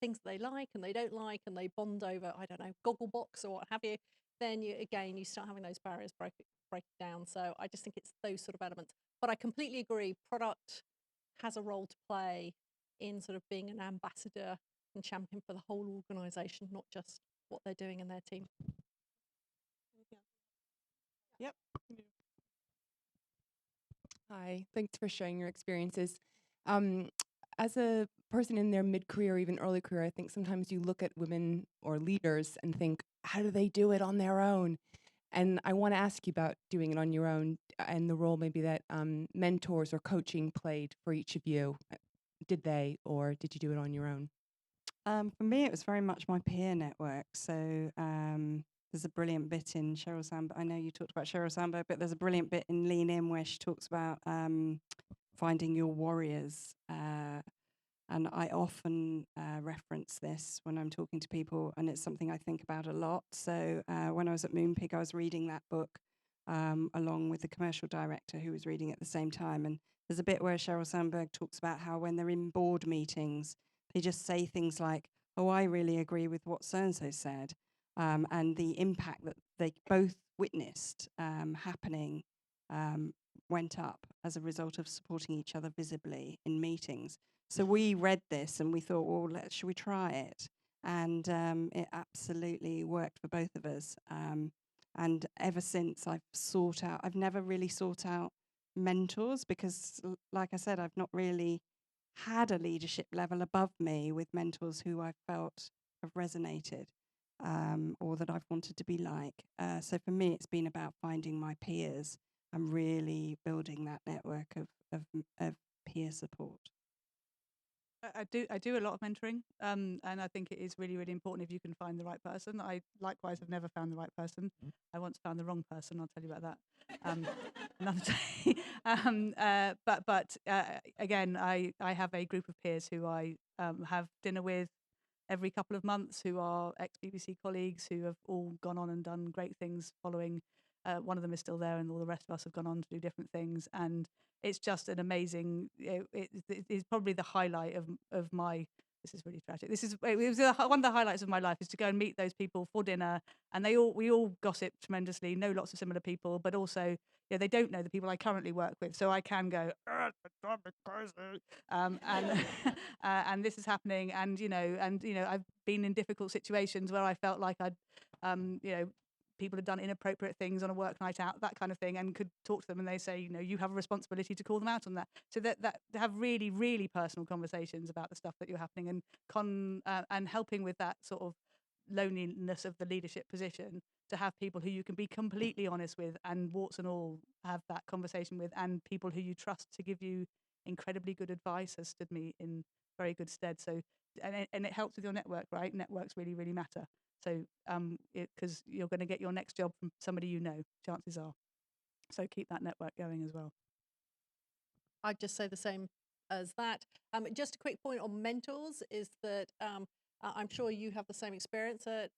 things that they like and they don't like, and they bond over, I don't know, Gogglebox or what have you, then you start having those barriers break down. So I just think it's those sort of elements. But I completely agree, product has a role to play in sort of being an ambassador and champion for the whole organization, not just what they're doing in their team. Yep. Hi, thanks for sharing your experiences. Um, as a person in their mid-career, even early career, I think sometimes you look at women or leaders and think, how do they do it on their own? And I want to ask you about doing it on your own and the role maybe that mentors or coaching played for each of you. Did they, or did you do it on your own? For me, it was very much my peer network. So there's a brilliant bit in Sheryl Sandberg. I know you talked about Sheryl Sandberg, but there's a brilliant bit in Lean In where she talks about finding your warriors. And I often reference this when I'm talking to people, and it's something I think about a lot. So when I was at Moonpig, I was reading that book along with the commercial director who was reading at the same time. And there's a bit where Sheryl Sandberg talks about how when they're in board meetings, they just say things like, oh, I really agree with what so-and-so said. And the impact that they both witnessed happening went up as a result of supporting each other visibly in meetings. So we read this and we thought, well, should we try it? And it absolutely worked for both of us. And ever since I've never really sought out mentors because, like I said, I've not really had a leadership level above me with mentors who I felt have resonated or that I've wanted to be like. So for me, it's been about finding my peers and really building that network of peer support. I do a lot of mentoring, and I think it is really, really important if you can find the right person. I likewise have never found the right person. I once found the wrong person. I'll tell you about that another day. But again, I have a group of peers who I have dinner with every couple of months, who are ex-BBC colleagues who have all gone on and done great things following. One of them is still there, and all the rest of us have gone on to do different things. And it's just an amazing. It's probably the highlight of my this is really tragic. It was one of the highlights of my life, is to go and meet those people for dinner, and we all gossip tremendously, know lots of similar people, but also they don't know the people I currently work with, so I can go, the job is crazy, and and this is happening, and I've been in difficult situations where I felt like I'd people had done inappropriate things on a work night out, that kind of thing, and could talk to them, and they say, you have a responsibility to call them out on that. So that to have really, really personal conversations about the stuff that you're happening, and helping with that sort of loneliness of the leadership position, to have people who you can be completely honest with and warts and all have that conversation with, and people who you trust to give you incredibly good advice, has stood me in very good stead. So, and it helps with your network, right? Networks really, really matter. So, because you're going to get your next job from somebody you know, chances are. So keep that network going as well. I'd just say the same as that. Just a quick point on mentors is that I'm sure you have the same experience. That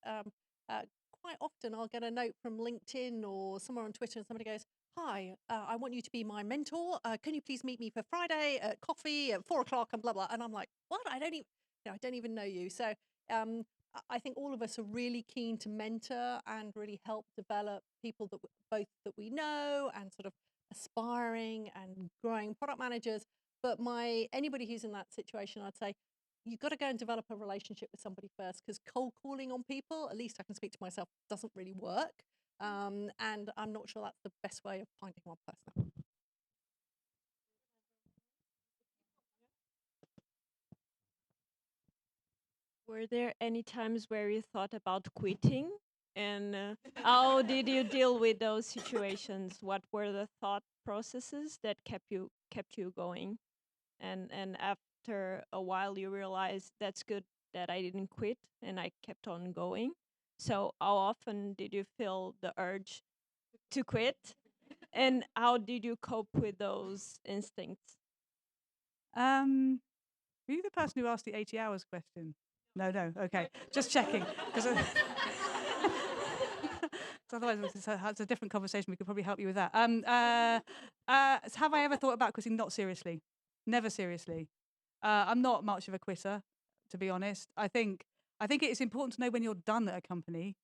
quite often I'll get a note from LinkedIn or somewhere on Twitter, and somebody goes, "Hi, I want you to be my mentor. Can you please meet me for Friday at coffee at 4 o'clock and blah blah?" And I'm like, "What? I don't even know you." So I think all of us are really keen to mentor and really help develop people both that we know and sort of aspiring and growing product managers. But anybody who's in that situation, I'd say you've got to go and develop a relationship with somebody first, because cold calling on people, at least I can speak to myself, doesn't really work. And I'm not sure that's the best way of finding one person. Were there any times where you thought about quitting? And how did you deal with those situations? What were the thought processes that kept you going? And after a while, you realized that's good that I didn't quit and I kept on going. So how often did you feel the urge to quit? And how did you cope with those instincts? Were you the person who asked the 80 hours question? No, okay. Just checking. Because otherwise it's a different conversation. We could probably help you with that. Have I ever thought about quitting? Not seriously. Never seriously. I'm not much of a quitter, to be honest. I think it is important to know when you're done at a company.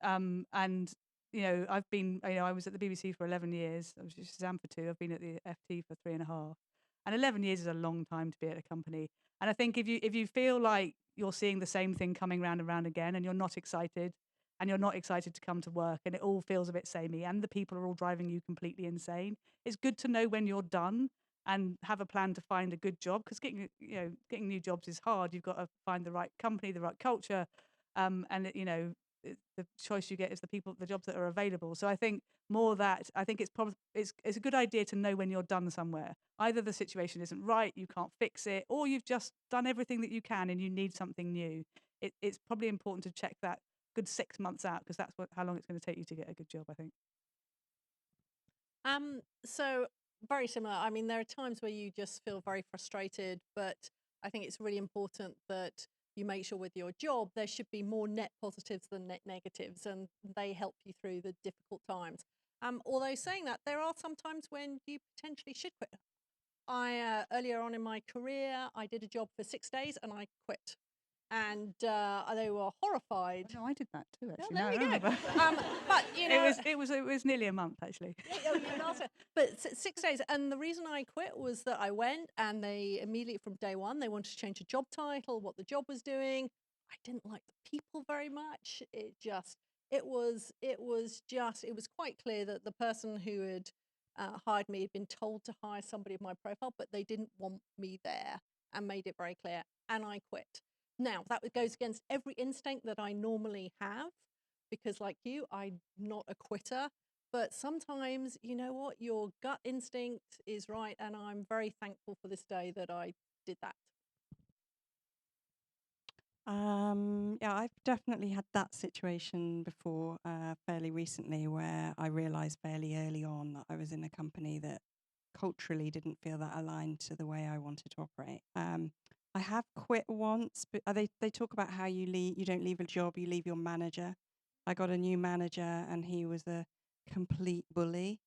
And I was at the BBC for 11 years. I was at Shazam for 2. I've been at the FT for 3.5. And 11 years is a long time to be at a company. And I think if you feel like you're seeing the same thing coming round and round again, and you're not excited to come to work, and it all feels a bit samey, and the people are all driving you completely insane, it's good to know when you're done and have a plan to find a good job, because getting new jobs is hard. You've got to find the right company, the right culture, and the choice you get is the jobs that are available. So I think it's a good idea to know when you're done somewhere. Either the situation isn't right, you can't fix it, or you've just done everything that you can and you need something new. It's probably important to check that good 6 months out, because that's how long it's going to take you to get a good job, I think. So very similar. I mean, there are times where you just feel very frustrated, but I think it's really important that you make sure with your job there should be more net positives than net negatives, and they help you through the difficult times. Although saying that, there are some times when you potentially should quit. Earlier on in my career, I did a job for 6 days and I quit. And they were horrified. No, I did that too, actually. There No, we go. But it was nearly a month, actually. But 6 days, and the reason I quit was that I went, and they immediately from day one they wanted to change the job title, what the job was doing. I didn't like the people very much. It was quite clear that the person who had hired me had been told to hire somebody of my profile, but they didn't want me there, and made it very clear. And I quit. Now, that goes against every instinct that I normally have, because like you, I'm not a quitter. But sometimes, you know what, your gut instinct is right, and I'm very thankful for this day that I did that. Yeah, I've definitely had that situation before, fairly recently, where I realised fairly early on that I was in a company that culturally didn't feel that aligned to the way I wanted to operate. I have quit once, but they talk about how you don't leave a job, you leave your manager. I got a new manager, and he was a complete bully,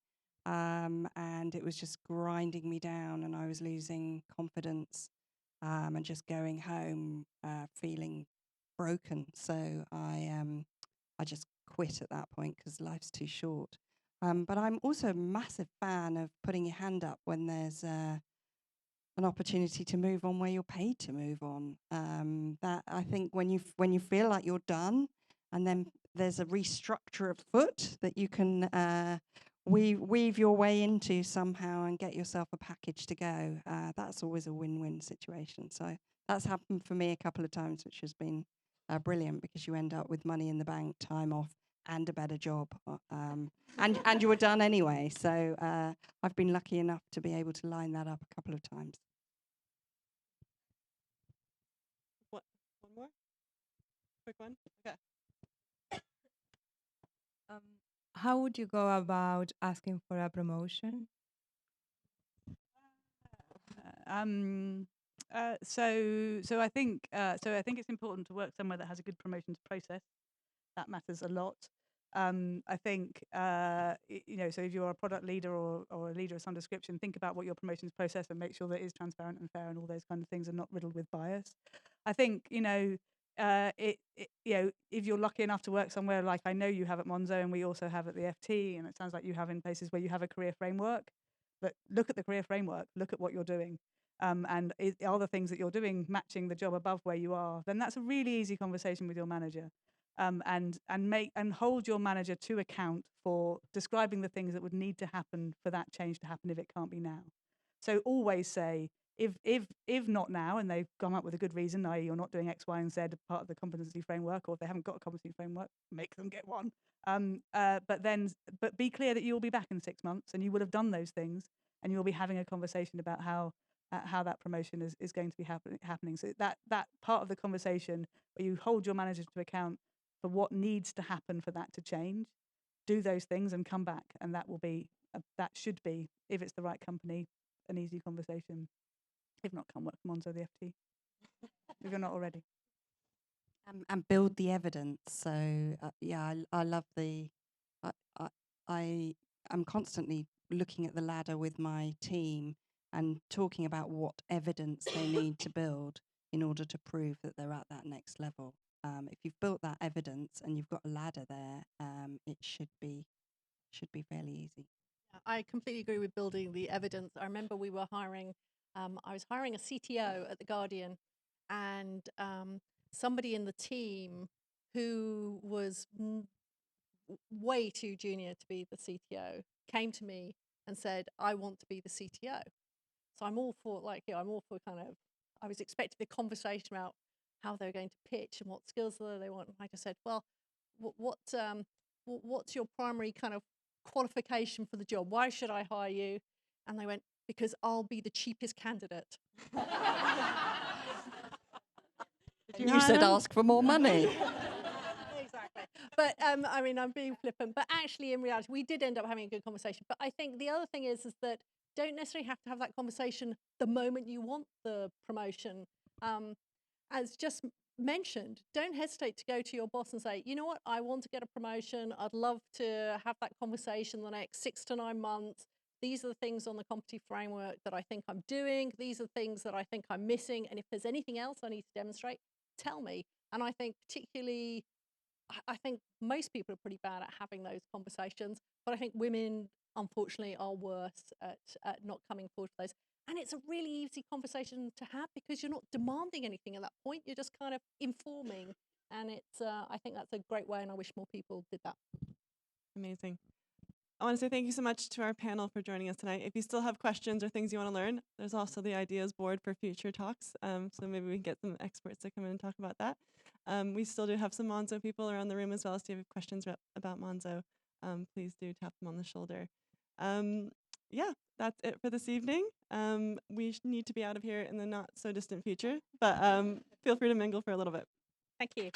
and it was just grinding me down, and I was losing confidence. and just going home feeling broken. So I just quit at that point because life's too short. But I'm also a massive fan of putting your hand up when there's an opportunity to move on where you're paid to move on. That I think when you feel like you're done, and then there's a restructure afoot that you can weave your way into somehow and get yourself a package to go. That's always a win-win situation. So that's happened for me a couple of times, which has been brilliant because you end up with money in the bank, time off, and a better job, and you were done anyway. So I've been lucky enough to be able to line that up a couple of times. What? One more? Quick one? Okay. How would you go about asking for a promotion? So I think it's important to work somewhere that has a good promotions process. That matters a lot. I think so if you're a product leader or a leader of some description, think about what your promotions process and make sure that it is transparent and fair and all those kind of things and not riddled with bias. I think if you're lucky enough to work somewhere like I know you have at Monzo and we also have at the FT, and it sounds like you have in places where you have a career framework, but look at the career framework, look at what you're doing. And are the things that you're doing matching the job above where you are? Then that's a really easy conversation with your manager. And hold your manager to account for describing the things that would need to happen for that change to happen if it can't be now. So always say, if not now, and they've come up with a good reason, i.e. you're not doing X, Y, and Z part of the competency framework, or if they haven't got a competency framework, make them get one. But be clear that you'll be back in 6 months and you will have done those things and you'll be having a conversation about how that promotion is going to be happening. So that part of the conversation where you hold your manager to account for what needs to happen for that to change, do those things and come back, and that should be, if it's the right company, an easy conversation. If not, come work for Monzo the FT if you're not already. And build the evidence. So I love the. I'm constantly looking at the ladder with my team and talking about what evidence they need to build in order to prove that they're at that next level. If you've built that evidence and you've got a ladder there, it should be fairly easy. I completely agree with building the evidence. I remember we were hiring, I was hiring a CTO at The Guardian, and somebody in the team who was way too junior to be the CTO came to me and said, I want to be the CTO. So I'm all for, I'm all for I was expecting a conversation about how they're going to pitch and what skills they want. And I just said, well, what's your primary kind of qualification for the job? Why should I hire you? And they went, because I'll be the cheapest candidate. You said ask for more money. Exactly. But I mean, I'm being flippant. But actually, in reality, we did end up having a good conversation. But I think the other thing is that don't necessarily have to have that conversation the moment you want the promotion. As just mentioned, don't hesitate to go to your boss and say, you know what, I want to get a promotion. I'd love to have that conversation the next 6 to 9 months. These are the things on the competency framework that I think I'm doing. These are things that I think I'm missing. And if there's anything else I need to demonstrate, tell me. And I think particularly, I think most people are pretty bad at having those conversations, but I think women, unfortunately, are worse at not coming forward for those. And it's a really easy conversation to have because you're not demanding anything at that point. You're just kind of informing. And it's, I think that's a great way, and I wish more people did that. Amazing. I want to say thank you so much to our panel for joining us tonight. If you still have questions or things you want to learn, there's also the ideas board for future talks. So maybe we can get some experts to come in and talk about that. We still do have some Monzo people around the room as well. So if you have questions about Monzo, please do tap them on the shoulder. Yeah, that's it for this evening. We need to be out of here in the not so distant future, but feel free to mingle for a little bit. Thank you.